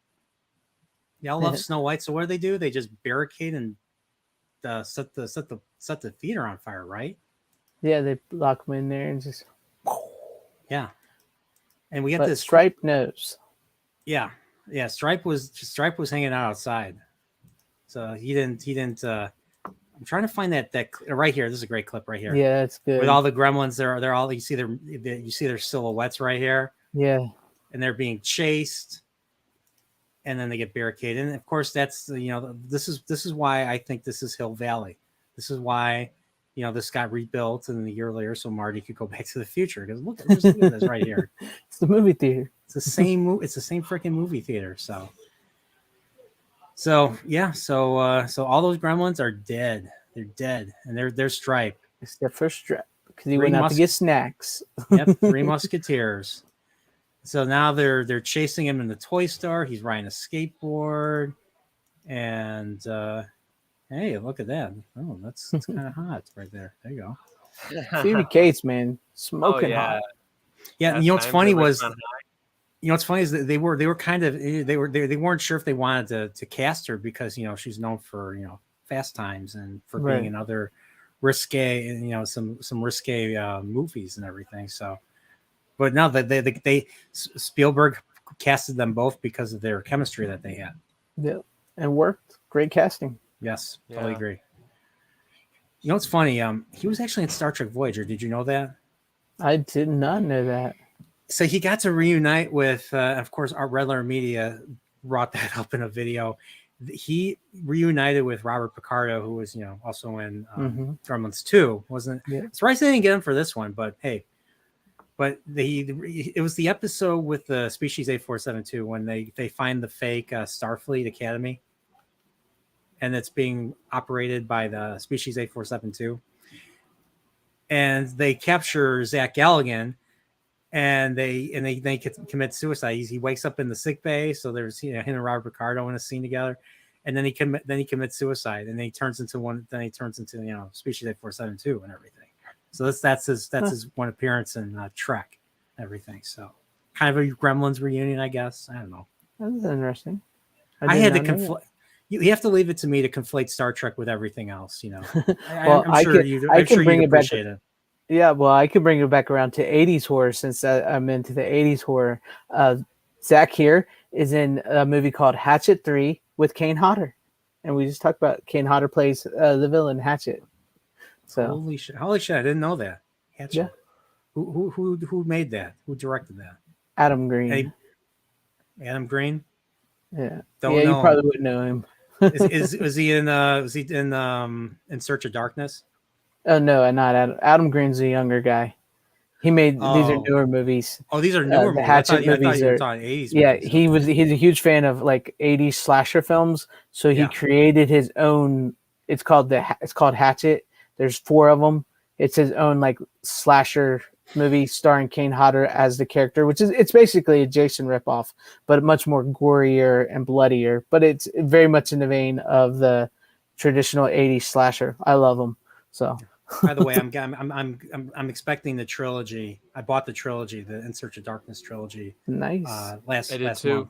They all love Snow White. So what do? They just barricade and set the theater on fire, right? Yeah, they lock them in there and just. Yeah. And we got But this Stripe knows. Yeah. Stripe was hanging out outside, so he didn't. I'm trying to find that right here. This is a great clip right here. Yeah, that's good. With all the gremlins, they're all you see their silhouettes right here, Yeah, and they're being chased, and then they get barricaded. And of course, that's this is why I think this is Hill Valley. This is why this got rebuilt in the year later, so Marty could go back to the future. Because just look at this right here. it's the movie theater. It's the same. It's the same freaking movie theater. So yeah. So all those gremlins are dead. They're dead, and they're Stripe. It's their first Stripe because he went out to get snacks. Yep, 3 Musketeers. So now they're chasing him in the toy store. He's riding a skateboard, and hey, look at that! Oh, that's kind of hot right there. There you go. Phoebe Cates, man, smoking yeah. hot. Yeah, Last what's time funny they were was. on What's funny is that they were kind of they weren't sure if they wanted to cast her because she's known for Fast Times and for Right. being in other risque some risque movies and everything. So, but now that they Spielberg casted them both because of their chemistry that they had. Yeah, and worked. Great casting. Yes, totally Yeah. agree. You know what's funny? He was actually in Star Trek Voyager. Did you know that? I did not know that. So he got to reunite with, of course, Art Redler Media brought that up in a video. He reunited with Robert Picardo, who was, also in Gremlins 2, wasn't it? Yeah. Surprised they didn't get him for this one, but hey. But it was the episode with the Species 8472 when they find the fake Starfleet Academy, and it's being operated by the Species 8472. and they capture Zach Galligan, and they commit suicide. He wakes up in the sick bay, so there's him and Robert Picardo in a scene together, and then he commits suicide, and then he turns into Species 8472 and everything. So that's his one appearance in Trek, and everything. So kind of a Gremlins reunion, I guess. I don't know. That's interesting. I had to conflate. You have to leave it to me to conflate Star Trek with everything else. Well, I'm sure can bring you'd it back. appreciate it. Yeah, well, I could bring it back around to 80s horror since I'm into the 80s horror. Zach here is in a movie called Hatchet 3 with Kane Hodder. And we just talked about Kane Hodder plays the villain Hatchet. So Holy shit! I didn't know that. Hatchet. Yeah. Who made that? Who directed that? Adam Green. Adam Green? Yeah. Don't yeah, know. You probably wouldn't know him. Was he in In Search of Darkness? Oh no, not Adam. Adam Green's a younger guy. He made these are newer movies. Oh, these are newer The movies. Hatchet I thought movies you were are talking 80s yeah. movies. He's a huge fan of like 80s slasher films. So he Yeah. created his own. It's called Hatchet. There's 4 of them. It's his own like slasher movie starring Kane Hodder as the character, which is it's basically a Jason ripoff, but much more gorier and bloodier. But it's very much in the vein of the traditional 80s slasher. I love them. So. By the way, I'm expecting the trilogy. I bought the trilogy, the In Search of Darkness trilogy. Nice. Last I did too. month.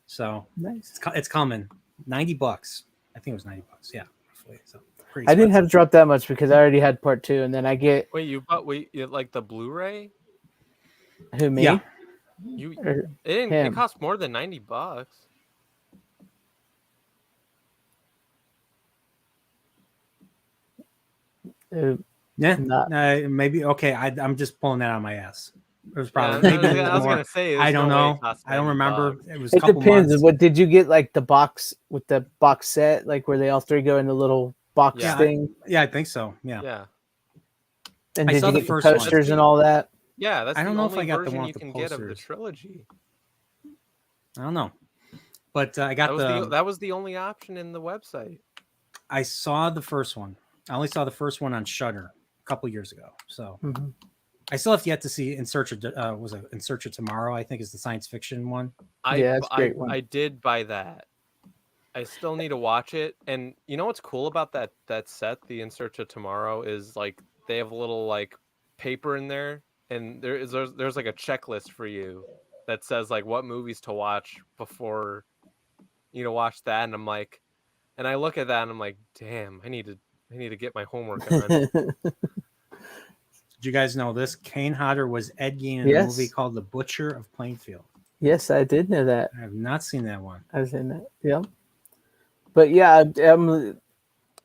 So Nice. it's coming. $90. I think it was $90. Yeah, roughly. So I didn't have to drop that much because I already had part 2, and then I get You like the Blu-ray? who me? Yeah. It cost more than $90. Maybe okay. I'm just pulling that out of my ass. It was probably I was more. gonna say I don't know. $90. I don't remember. It was It a couple depends. months. What did you get? Like the box with the box set, like where they all 3 go in the little box thing. Yeah, I think so. Yeah. Yeah. And I did saw you the get first the one. posters and all that? Yeah, that's I don't the know if only I got the version one you with the can get of the posters. trilogy. I don't know, but I got That was the only option in the website. I saw the first one. I only saw the first one on Shudder a couple years ago. So I still have yet to see In Search of In Search of Tomorrow. I think is the science fiction one. That's a great one. I did buy that. I still need to watch it. And you know what's cool about that set, the In Search of Tomorrow, is like they have a little like paper in there, and there's like a checklist for you that says like what movies to watch before watch that. And I'm like, and I look at that and I'm like, damn, I need to get my homework on. Did you guys know this? Kane Hodder was Ed Gein in a movie called The Butcher of Plainfield. Yes, I did know that. I have not seen that one. I was in that. Yeah. But yeah,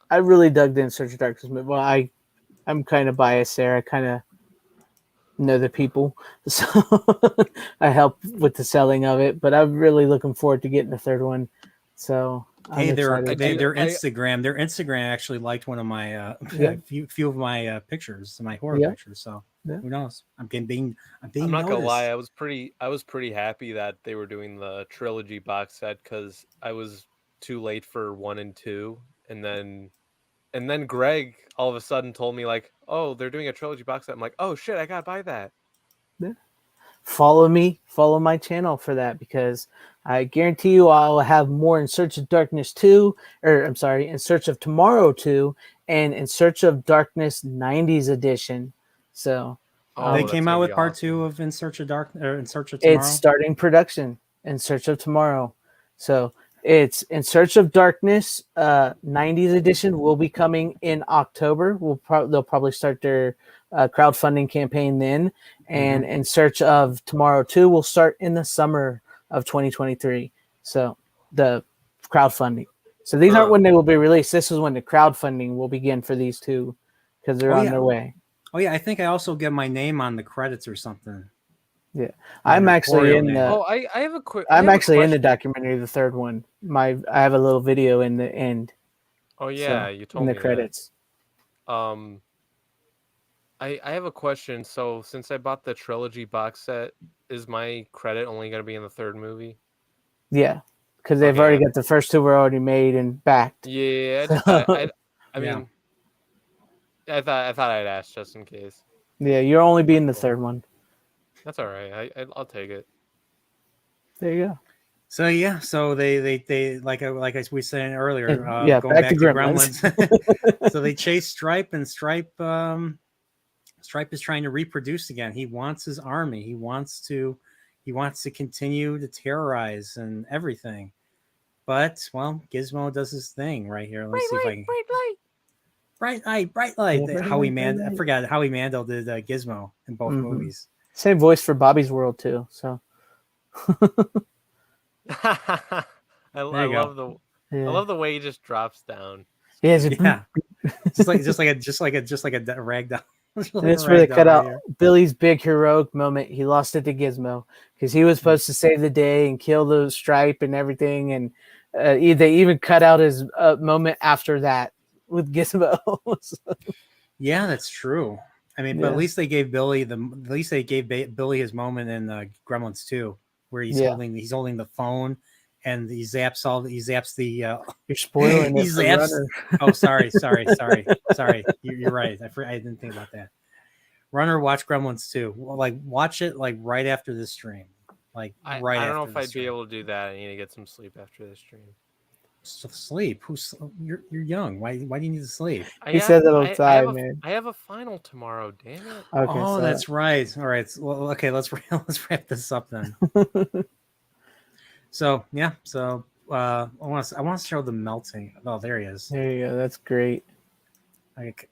I really dug the In Search of Darkness movie. Well, I'm kind of biased there. I kind of know the people, so I help with the selling of it. But I'm really looking forward to getting the 3rd one. So their Instagram actually liked one of my few of my pictures, my horror pictures. So who knows? I'm not gonna lie. I was pretty happy that they were doing the trilogy box set because I was too late for 1 and 2, and then Greg all of a sudden told me like, oh, they're doing a trilogy box set. I'm like, oh shit, I gotta buy that. Yeah. Follow my channel for that, because I guarantee you I'll have more In Search of Darkness 2, or I'm sorry, In Search of Tomorrow 2, and In Search of Darkness 90s edition. So they came out with part 2 of In Search of Darkness, or In Search of Tomorrow. It's starting production, In Search of Tomorrow. So it's In Search of Darkness 90s edition will be coming in October. They'll probably start their crowdfunding campaign then, and In Search of Tomorrow 2 will start in the summer of 2023. So the crowdfunding. So these aren't when they will be released. This is when the crowdfunding will begin for these 2, because they're on their way. Oh yeah, I think I also get my name on the credits or something. Yeah, I'm actually in the. Oh, I have a quick. I'm actually in the documentary, the 3rd one. I have a little video in the end. Oh yeah, you told me in the credits. That. I have a question. So since I bought the trilogy box set, is my credit only going to be in the 3rd movie? Yeah, because they've already got the first 2 were already made and backed. Yeah, I mean, I thought I'd ask just in case. Yeah, you're only being the third one. That's all right. I'll take it. There you go. So yeah, so they like we said earlier, And, yeah, going back to back to Gremlins. Gremlins. So they chase Stripe, and Stripe is trying to reproduce again. He wants his army. He wants to continue to terrorize and everything. But well, Gizmo does his thing right here. Let me see if I can. Bright light. Yeah, Howie bright I light. forgot Howie Mandel did Gizmo in both movies. Same voice for Bobby's World too. So I There you go. love the way he just drops down. yeah, it's Yeah, just like a rag doll. Just like and a it's where they rag doll cut right out here. Billy's big heroic moment. He lost it to Gizmo because he was supposed to save the day and kill the Stripe and everything. And they even cut out his moment after that with Gizmo. Yeah, that's true. I mean, but Yeah. at least they gave Billy Billy his moment in Gremlins 2, where he's Yeah. holding the phone, and he zaps the You're spoiling he it for zaps. Runner. Oh, sorry. You're right. I didn't think about that. Runner, watch Gremlins 2. Like, watch it like right after the stream. Like I right don't know after if the I'd be stream. able to do that. I need to get some sleep after this stream. Sleep. You're young. Why do you need to sleep? He said that all the time, man. I have a final tomorrow. Damn it! Okay, Oh, so that's right. All right. Well, okay. Let's wrap this up then. So yeah. So I want to show the melting. Oh, there he is. there you go. That's great. Like,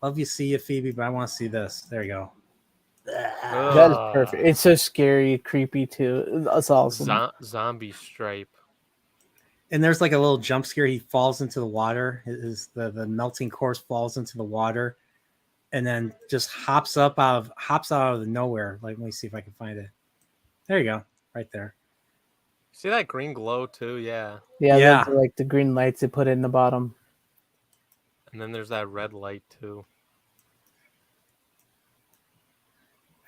love you, see you, Phoebe, but I want to see this. There you go. That is perfect. It's so scary, creepy too. That's awesome. Zombie Stripe. And there's like a little jump scare. He falls into the water. The melting corpse falls into the water, and then just hops out of the nowhere. Like, let me see if I can find it. There you go, right there. See that green glow too? Yeah. Yeah, those are like the green lights they put in the bottom. And then there's that red light too.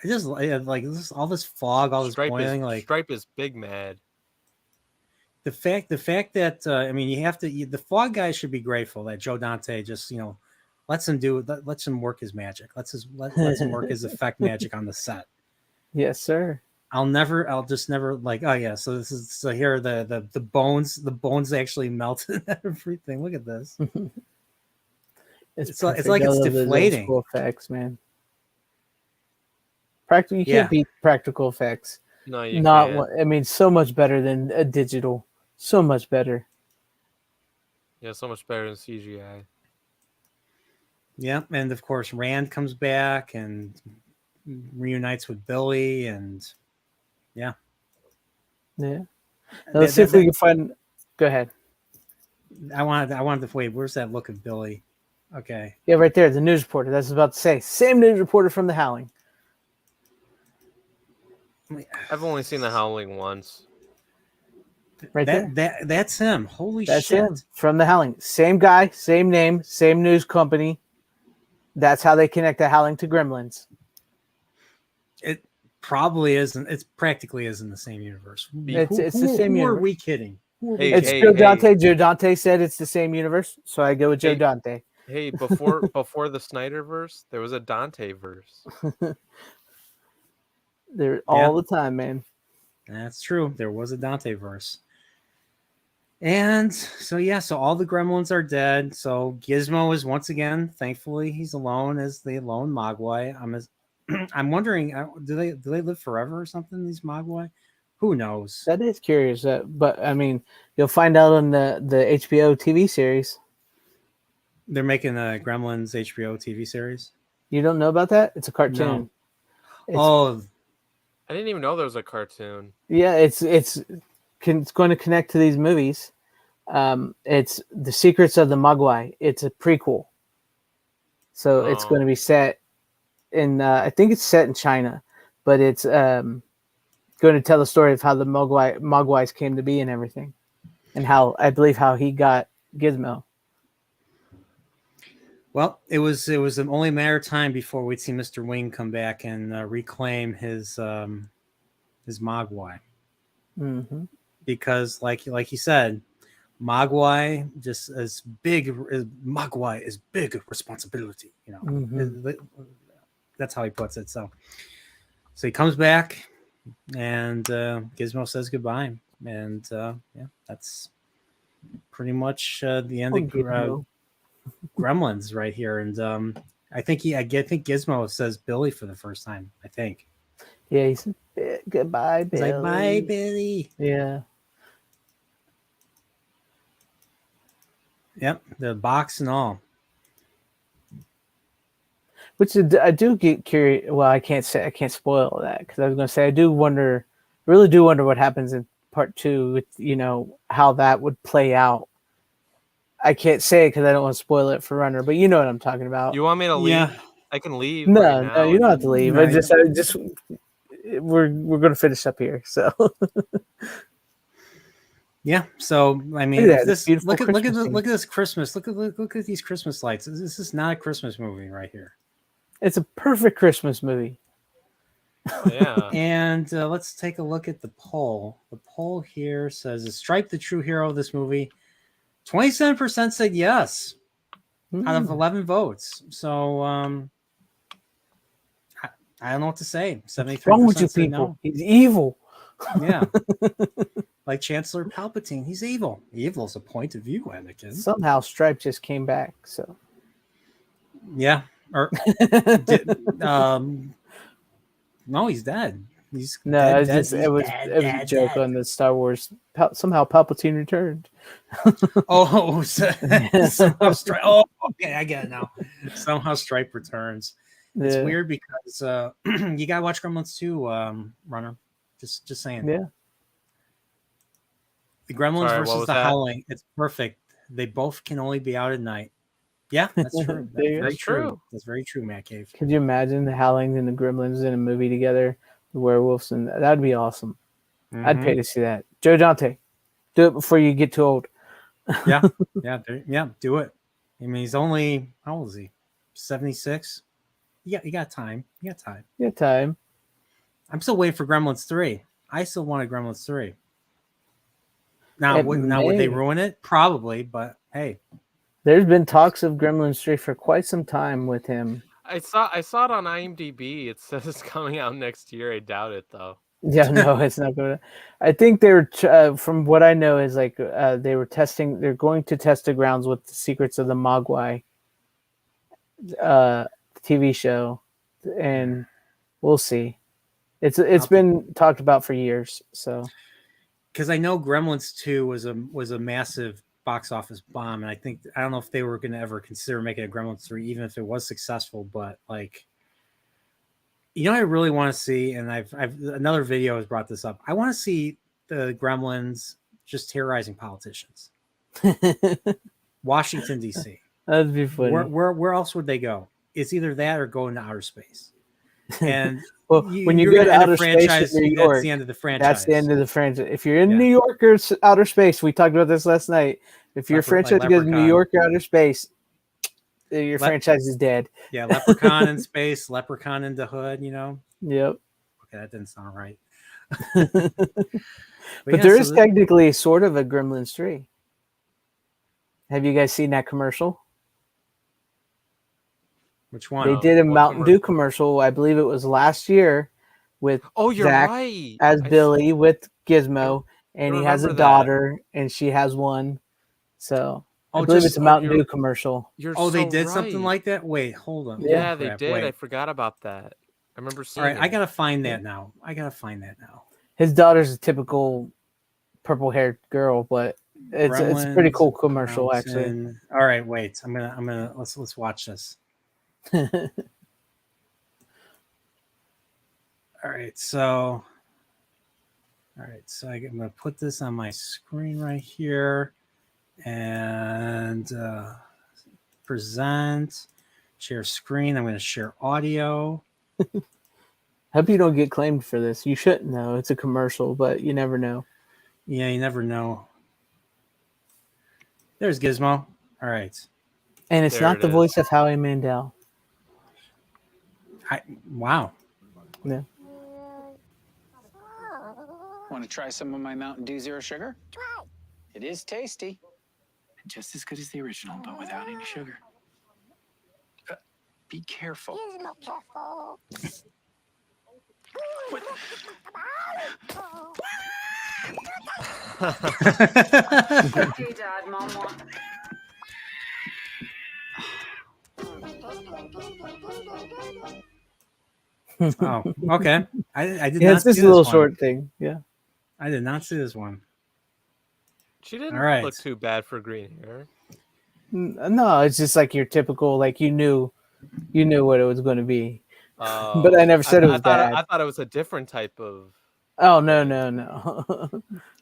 I just like all this fog, all this boiling. Like, Stripe is big mad. the fact that I mean, the fog guy should be grateful that Joe Dante just lets him work his magic. Lets him work his effect magic on the set. Yes, sir. I'll just never like, oh yeah, so here are the bones actually melted and everything. Look at this. It's like it's deflating. Cool effects, man. You can't beat practical effects. No, you can't. I mean, so much better than a digital. So much better. Yeah, so much better than CGI. Yeah, and of course Rand comes back and reunites with Billy, and yeah. Let's see if we can find. Go ahead. I wanted to wait. Where's that look of Billy? Okay. Yeah, right there. The news reporter. That's what I was about to say. Same news reporter from The Howling. I've only seen The Howling once. Right there. That's him. Holy That's shit. him from The Howling. Same guy, same name, same news company. That's how they connect The Howling to Gremlins. It probably isn't. It practically is in the same universe. It's the same universe. Who are we kidding? It's Joe Dante. Joe Dante said it's the same universe, so I go with Joe Dante. Hey, before the Snyderverse, there was a Dante verse. They're all the time, man. That's true. There was a Dante verse. And so all the gremlins are dead. So Gizmo is once again, thankfully, he's alone as the lone Mogwai. I'm wondering, do they live forever or something? These Mogwai, who knows? That is curious, but I mean, you'll find out on the HBO TV series. They're making a Gremlins HBO TV series. You don't know about that? It's a cartoon. No. I didn't even know there was a cartoon. Yeah, it's going to connect to these movies. It's The Secrets of the Mogwai. It's a prequel, so it's going to be set in. I think it's set in China, but it's going to tell the story of how the Mogwais came to be and everything, and how he got Gizmo. Well, it was only a matter of time before we'd see Mr. Wing come back and reclaim his Mogwai. Mm-hmm. Because, like he said, Mogwai just as big as Mogwai is big responsibility. You know, Mhm. that's how he puts it. So he comes back, and Gizmo says goodbye, and yeah, that's pretty much the end Oh, of Gizmo. Gremlins right here. And I think Gizmo says Billy for the first time. I think Yeah, he said, goodbye, he's Billy. like, bye, Billy. Yeah. Yep, the box and all. Which I do get curious. Well, I can't spoil that because I was going to say really do wonder what happens in part 2 with how that would play out. I can't say it because I don't want to spoil it for Runner, but you know what I'm talking about. You want me to Yeah. leave? I can leave No, right no, now. you don't have to leave. No, I just we're going to finish up here. So yeah. So I mean, Look at if that, this beautiful look at Christmas this Christmas. Look at these Christmas lights. This is not a Christmas movie right here. it's a perfect Christmas movie. Yeah. And let's take a look at the poll. The poll here says, "Is Stripe the true hero of this movie?" 27% said yes out of 11 votes. So I don't know what to say. 73% What's wrong with you said people? no. He's evil. Yeah. Like Chancellor Palpatine, he's evil. Evil is a point of view, Anakin. Somehow Stripe just came back. So Yeah. Or no, he's dead. He's no, dead. it was a joke on the Star Wars. Somehow Palpatine returned. Oh, somehow Stripe. Oh, okay, I get it now. Somehow Stripe returns. It's Yeah. weird because you gotta watch Gremlins 2, Runner. Just saying. Yeah. The Gremlins Sorry, what versus was the that? Howling. It's perfect. They both can only be out at night. Yeah, that's true. That's There you go. very That's true. true. That's very true, Matt Cave. Could you imagine the Howlings and the Gremlins in a movie together? The werewolves, and that'd be awesome. I'd pay to see that. Joe Dante, do it before you get too old. Yeah, do it. I mean, he's only, how old is he? 76. You got time. You got time. Good time. I'm still waiting for Gremlins 3. I still want a Gremlins 3. Now, It would they may. ruin it? Probably, but hey. There's been talks of Gremlins 3 for quite some time with him. I saw it on IMDb. It says it's coming out next year. I doubt it though. Yeah, no, it's not going to. I think they were, from what I know, is like they were testing. They're going to test the grounds with the Secrets of the Mogwai TV show, and we'll see. It's been talked about for years. So Because I know Gremlins 2 was a massive box office bomb, and I don't know if they were going to ever consider making a Gremlins 3, even if it was successful. But like, I really want to see, and I've another video has brought this up. I want to see the Gremlins just terrorizing politicians. Washington D.C. That'd be funny. Where else would they go? It's either that or go into outer space. And well, when you go to outer space in New York, that's the end of the franchise. That's the end of the franchise. If you're in New York or outer space, we talked about this last night. If your franchise goes to New York or outer space, your franchise is dead. Yeah, Leprechaun in space, Leprechaun in the hood, Yep. Okay, that didn't sound right. but there is technically sort of a Gremlins 3. Have you guys seen that commercial? Which one? They did a Mountain Dew commercial. I believe it was last year with Zach right. as Billy with Gizmo, and he has a daughter, and she has one. So I believe it's a Mountain Dew commercial. They did something like that? Wait, hold on. Yeah, they did. Wait. I forgot about that. I remember seeing I gotta find that now. His daughter's a typical purple-haired girl, but it's a pretty cool commercial, actually. All right, wait. I'm gonna let's watch this. All right, so I'm gonna put this on my screen right here and present, share screen. I'm gonna share audio. Hope you don't get claimed for this. You shouldn't know. It's a commercial, but you never know. Yeah, you never know. There's Gizmo. All right. And it's not the voice of Howie Mandel. Wow. Yeah. Want to try some of my Mountain Dew Zero Sugar? Try. It is tasty. Just as good as the original, but without any sugar. Be careful. What? Okay, Dad, Mom wants. Oh, okay. I did Yeah, not it's just see a this little one. short thing. Yeah. I did not see this one. She didn't All right. look too bad for green hair. No, it's just like your typical, like you knew what it was going to be. But I Oh, never said it was bad. I thought it was a different type of. Oh no.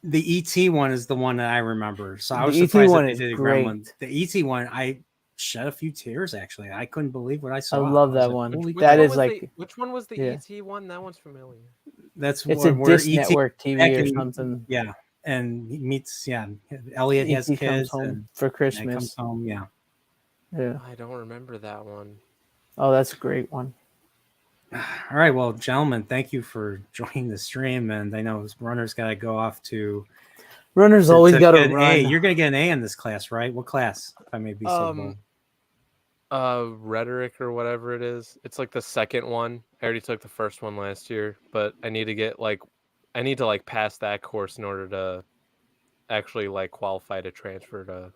The ET one is the one that I remember. So I was The ET surprised one that they is did a great. Gremlin. The ET one, I shed a few tears actually. I couldn't believe what I I saw. love was that like, one. holy That cow. is like which one was the yeah. ET one? That one's familiar. That's It's a where Dish ET Network back TV or in- something. Yeah, and he meets Elliot has ET comes kids home and for he comes Christmas. home. Yeah. Yeah. I don't remember that one. Oh, that's a great one. All right, well, gentlemen, thank you for joining the stream, and I know Runner's got to go off to. Runner's always got to get an run. A. You're going to get an A in this class, right? What class? If I may be so bold. Rhetoric or whatever it is. It's like the second one. I already took the first one last year, but I need to get I need to pass that course in order to actually qualify to transfer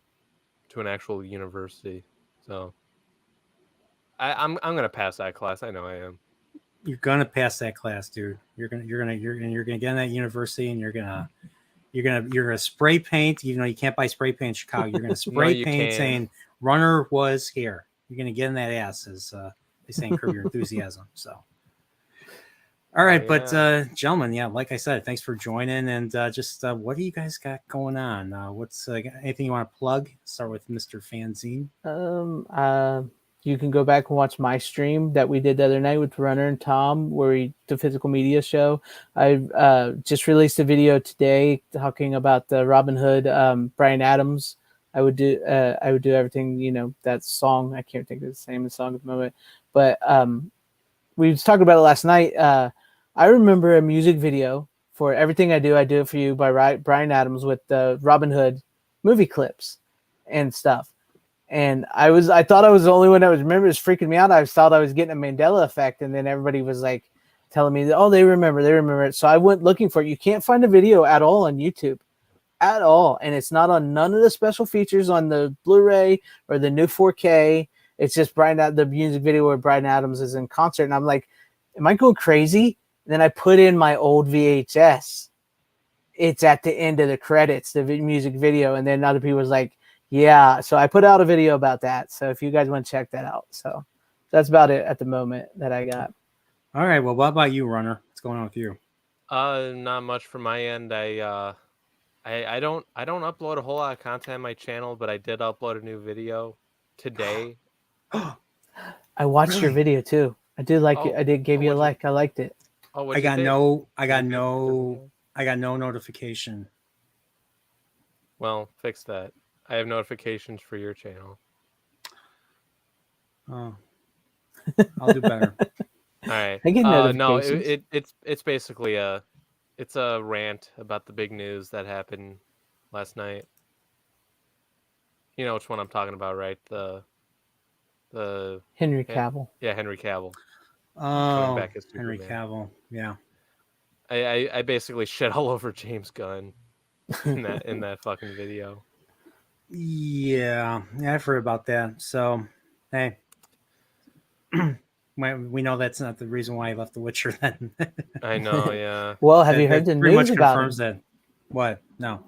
to an actual university. So I'm gonna pass that class. I know I am. You're gonna pass that class, dude. You're gonna get in that university, and you're gonna spray paint. Even though you can't buy spray paint in Chicago, you're gonna spray you paint can. saying "Runner was here." You're gonna get in that ass, as they say in Curb Your Enthusiasm. So, all right, but gentlemen, yeah, like I said, thanks for joining, and just what do you guys got going on? What's anything you want to plug? Start with Mr. Fanzine. You can go back and watch my stream that we did the other night with Runner and Tom, where we the physical media show. I just released a video today talking about the Robin Hood, Bryan Adams. I would do everything, that song. I can't think of the name of the song at the moment, but we was talking about it last night. I remember a music video for Everything I Do It For You by Bryan Adams with the Robin Hood movie clips and stuff. And I thought I was the only one that was remember. It was freaking me out. I thought I was getting a Mandela effect, and then everybody was like telling me, "Oh, they remember it." So I went looking for it. You can't find a video at all on YouTube, at all, and it's not on none of the special features on the Blu-ray or the new 4K. It's just the music video where Bryan Adams is in concert, and I'm like, "Am I going crazy?" And then I put in my old VHS. It's at the end of the credits, the music video, and then other people was like. Yeah, so I put out a video about that. So if you guys want to check that out. So that's about it at the moment that I got. All right. Well, what about you, Runner? What's going on with you? Not much from my end. I don't upload a whole lot of content on my channel, but I did upload a new video today. I watched your video too. I did like it. I did give you a like. I liked it. Oh, I got no notification. Well, fix that. I have notifications for your channel. Oh, I'll do better. All right. I get notifications. No, it's basically a rant about the big news that happened last night. You know which one I'm talking about, right? The Henry Cavill. Yeah, Henry Cavill. Oh, back as Henry Superman. Cavill. Yeah. I basically shit all over James Gunn in that fucking video. Yeah, I've heard about that. So, hey, we know that's not the reason why he left The Witcher. Then I know, yeah. Well, have you heard the pretty news much about confirms him? that. What? No.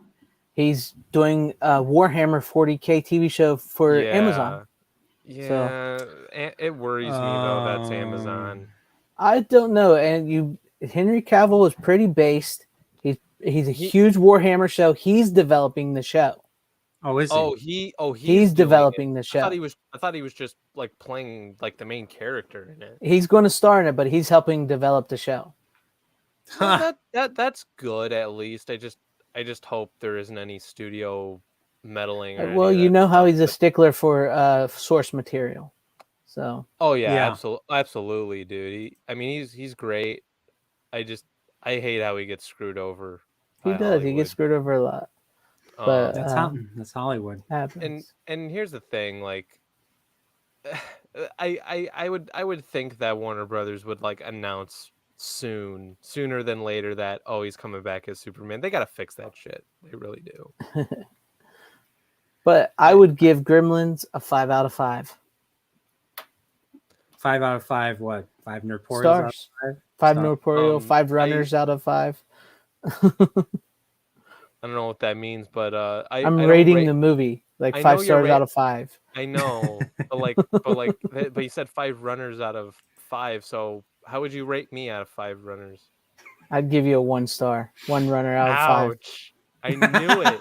He's doing a Warhammer 40K TV show for Amazon. Yeah, so, it worries me though. That's Amazon. I don't know. And Henry Cavill is pretty based. He's a huge Warhammer show. He's developing the show. Oh, is he? He's developing the show. I thought he was just playing the main character in it. He's going to star in it, but he's helping develop the show. Well, that's good at least. I just hope there isn't any studio meddling. Well, you know how he's a stickler for source material. So. Oh yeah. Absolutely, dude. He's great. I hate how he gets screwed over. He does. Hollywood. He gets screwed over a lot. But That's Hollywood. happens. And here's the thing, like, I would think that Warner Brothers would like announce sooner than later that he's coming back as Superman. They gotta fix that shit. They really do. But I would give Gremlins a 5 out of 5. 5 out of 5. What? 5 Nerdporeals Stars. out of 5. 5 Star- Nerdporeal, 5 runners out of 5. I don't know what that means, but I'm I don't rating rate, the movie like I 5 know you're stars out of 5. I know, but you said 5 runners out of 5. So how would you rate me out of 5 runners? I'd give you a 1 star. 1 runner out of 5. Ouch! I knew it.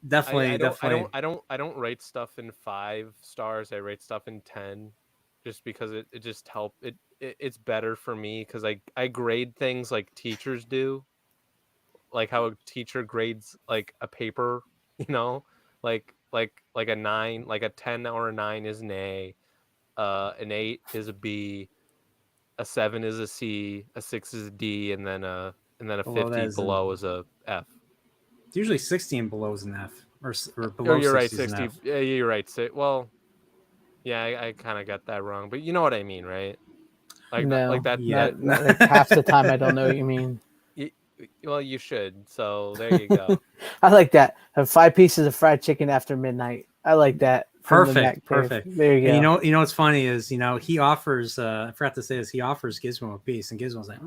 Definitely, I don't rate stuff in 5 stars. I rate stuff in 10, just because it just it's better for me because I grade things like teachers do, like how a teacher grades like a paper, like a 9, like a 10 or a 9 is an A, an 8 is a B, a 7 is a C, a 6 is a D, and then a Below 50 below is a F. It's usually 60 and below is an F, or Oh, below you're right, 60 is an 60. F. Yeah, you're right. Well, yeah, I kind of got that wrong, but you know what I mean, right? Like, No, like that. Yeah. not like half the time I don't know what you mean. Well, you should. So there you go. I like that. Have 5 pieces of fried chicken after midnight. I like that. From the Mac Cave. Perfect. There you go. And you know what's funny is he offers. I forgot to say this. He offers Gizmo a piece, and Gizmo's like,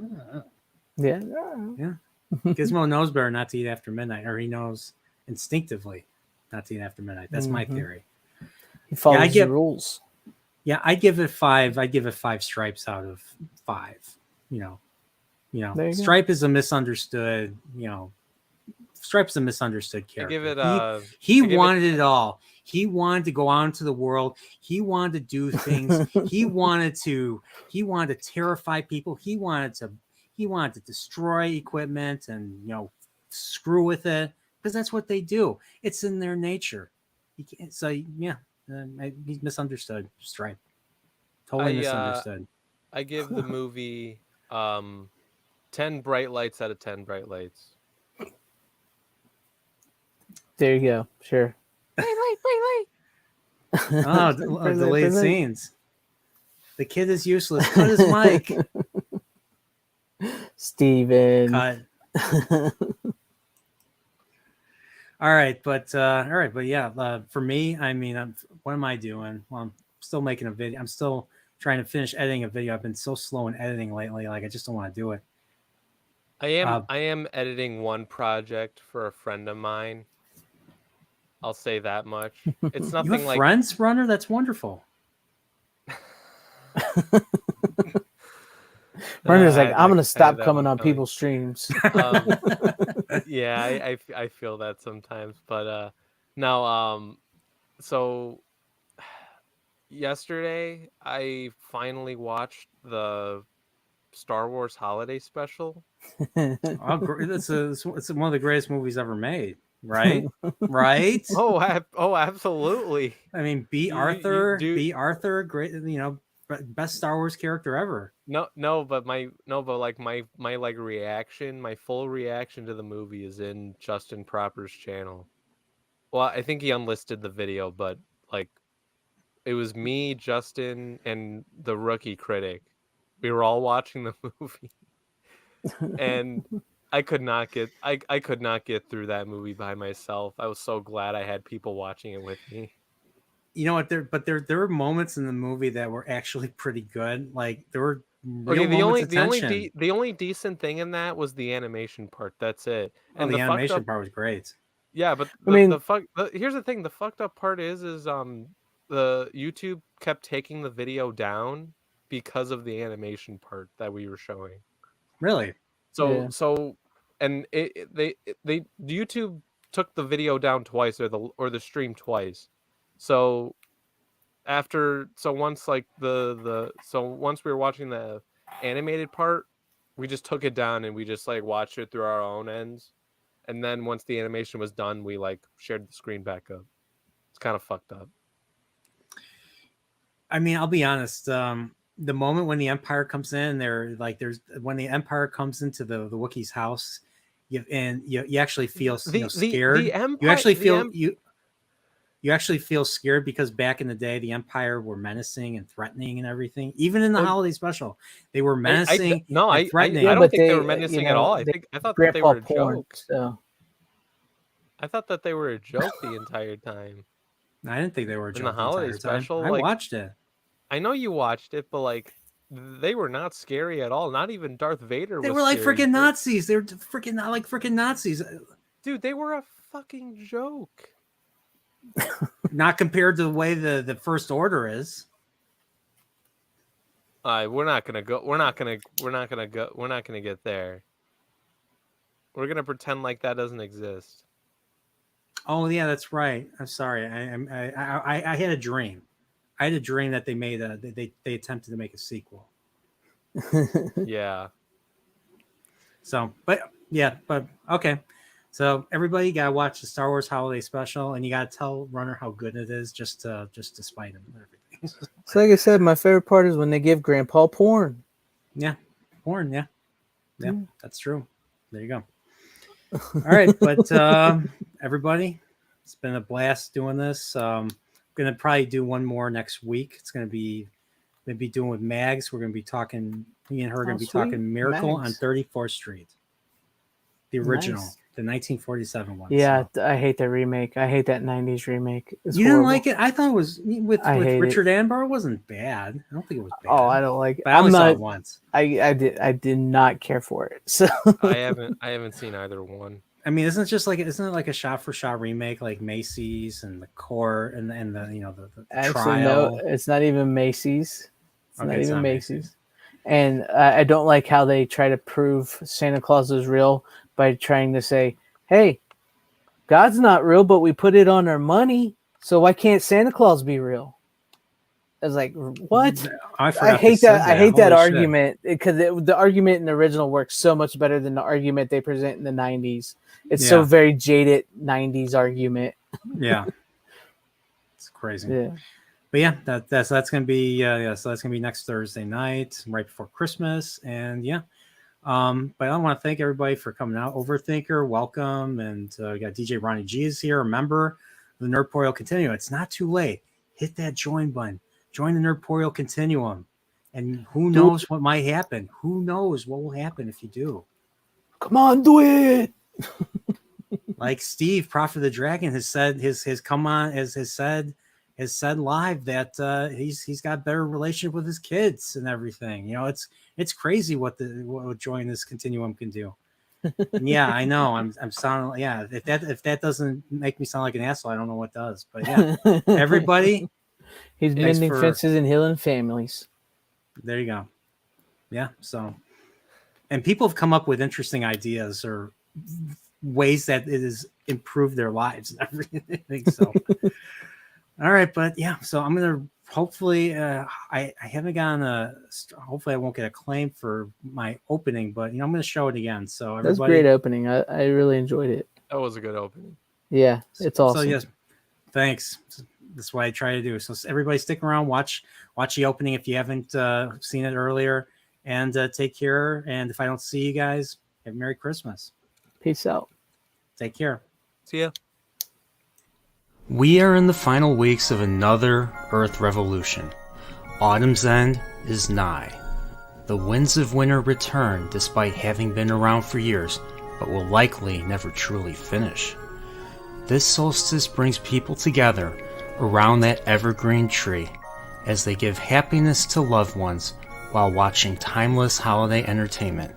yeah. Gizmo knows better not to eat after midnight, or he knows instinctively not to eat after midnight. That's my theory. He follows the rules. Yeah, I give it 5. I give it 5 stripes out of 5. Stripe is a misunderstood. Stripe's a misunderstood character. I give it. He wanted it all. He wanted to go out into the world. He wanted to do things. he wanted to terrify people. He wanted to destroy equipment and screw with it, because that's what they do. It's in their nature. He's misunderstood. Stripe, totally misunderstood. I give the movie 10 bright lights out of 10 bright lights. There you go. Sure. Oh, delayed scenes. The kid is useless. Cut his mic. Steven. Cut. All right, but yeah, for me, I mean, what am I doing? Well, I'm still making a video. I'm still trying to finish editing a video. I've been so slow in editing lately. Like, I just don't want to do it. I am editing one project for a friend of mine. I'll say that much. It's nothing you have like friends, Runner. That's wonderful. Runner's like, I'm gonna stop coming on people's streams. Yeah, I feel that sometimes, but no. So yesterday I finally watched the Star Wars holiday special. It's one of the greatest movies ever made. Right? Right? Oh, absolutely. I mean, B. Arthur, great, best Star Wars character ever. But my reaction, my full reaction to the movie is in Justin Proper's channel. Well, I think he unlisted the video, but it was me, Justin, and the rookie critic. We were all watching the movie, and I could not get through that movie by myself. I was so glad I had people watching it with me. You know what? There were moments in the movie that were actually pretty good. Like, there were the only decent thing in that was the animation part. That's it. And the animation part was great. Yeah, but here's the thing. The fucked up part is the YouTube kept taking the video down because of the animation part that we were showing. Really? So and YouTube took the video down twice, or the stream twice. So once we were watching the animated part, we just took it down and we just watched it through our own ends. And then once the animation was done, we shared the screen back up. It's kind of fucked up. I mean, I'll be honest. The moment when the Empire comes in, when the Empire comes into the Wookiee's house, You actually feel scared. The Empire, you actually feel you actually feel scared because back in the day, the Empire were menacing and threatening and everything. Even in the holiday special, they were menacing and threatening. I Yeah, don't but think they were they, menacing at all. I thought that they grandpa were a porn, joke. so I thought that they were a joke the entire time. I didn't think they were a In joke the holiday entire time. special, I watched it. I know you watched it, but like they were not scary at all. Not even Darth Vader. They was were like scary. freaking Nazis. They were freaking not like freaking Nazis. Dude, they were a fucking joke. Not compared to the way the First Order is. We're not gonna go. We're not gonna get there. We're gonna pretend like that doesn't exist. Oh yeah, that's right. I'm sorry. I had a dream. I had a dream that they made they attempted to make a sequel. Yeah. So, but okay. So everybody gotta watch the Star Wars Holiday Special, and you gotta tell Runner how good it is, just to spite him and everything. So like I said, my favorite part is when they give grandpa porn. Yeah, porn. Yeah, that's true. There you go. All right, but everybody, it's been a blast doing this. I'm gonna probably do one more next week. It's gonna be doing with Mags. We're gonna be talking. Me and her are gonna be talking Miracle Mags. on 34th Street, the original. Nice. The 1947 one. Yeah, so. I hate the remake. I hate that 90s remake. It's You horrible. didn't like it? I thought it was with hate Richard Amber. It wasn't bad. I don't think it was bad. Oh, I don't like it. But I only saw it once. I did not care for it. So I haven't seen either one. I mean, isn't it like a shot for shot remake like Macy's and the Court and the the actually trial? no, it's not even Macy's. It's Okay, not it's even not Macy's. And I don't like how they try to prove Santa Claus is real by trying to say, "Hey, God's not real, but we put it on our money, so why can't Santa Claus be real?" I was like, "What?" I hate that. I hate that Holy shit. argument because the argument in the original works so much better than the argument they present in the 90s. It's so very jaded 90s argument. Yeah, it's crazy. Yeah. But yeah, that's gonna be so that's gonna be next Thursday night, right before Christmas, and yeah. But I want to thank everybody for coming out. Overthinker, welcome, and we got DJ Ronnie G is here, a member of the Nerdporeal Continuum. It's not too late. Hit that join button. Join the Nerdporeal Continuum, and who knows what might happen? Who knows what will happen if you do? Come on, do it. Like Steve, Prophet of the Dragon, has said has said live that he's got better relationship with his kids and everything. You know, it's crazy what joining this continuum can do. And yeah, I know. I'm sounding if that doesn't make me sound like an asshole, I don't know what does. But yeah, everybody, he's mending fences and healing families. There you go. Yeah. So, and people have come up with interesting ideas or ways that it has improved their lives and everything. So, all right, but yeah. So I'm gonna hopefully I haven't gotten hopefully I won't get a claim for my opening, but I'm gonna show it again. So everybody, that's a great opening. I really enjoyed it. That was a good opening. Yeah, it's awesome. So yes, thanks. That's what I try to do. So everybody stick around, watch the opening if you haven't seen it earlier, and take care. And if I don't see you guys, have a Merry Christmas. Peace out. Take care. See ya. We are in the final weeks of another Earth revolution. Autumn's end is nigh. The winds of winter return despite having been around for years, but will likely never truly finish. This solstice brings people together around that evergreen tree as they give happiness to loved ones while watching timeless holiday entertainment.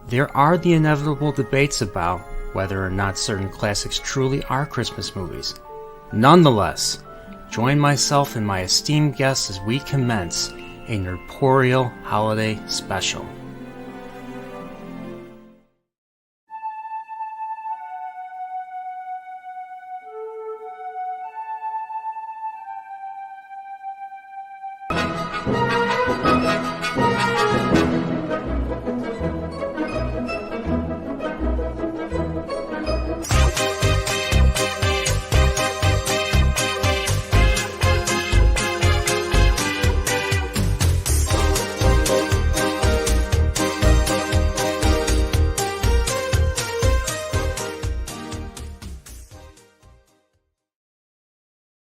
There are the inevitable debates about whether or not certain classics truly are Christmas movies. Nonetheless, join myself and my esteemed guests as we commence a Nerdporeal holiday special.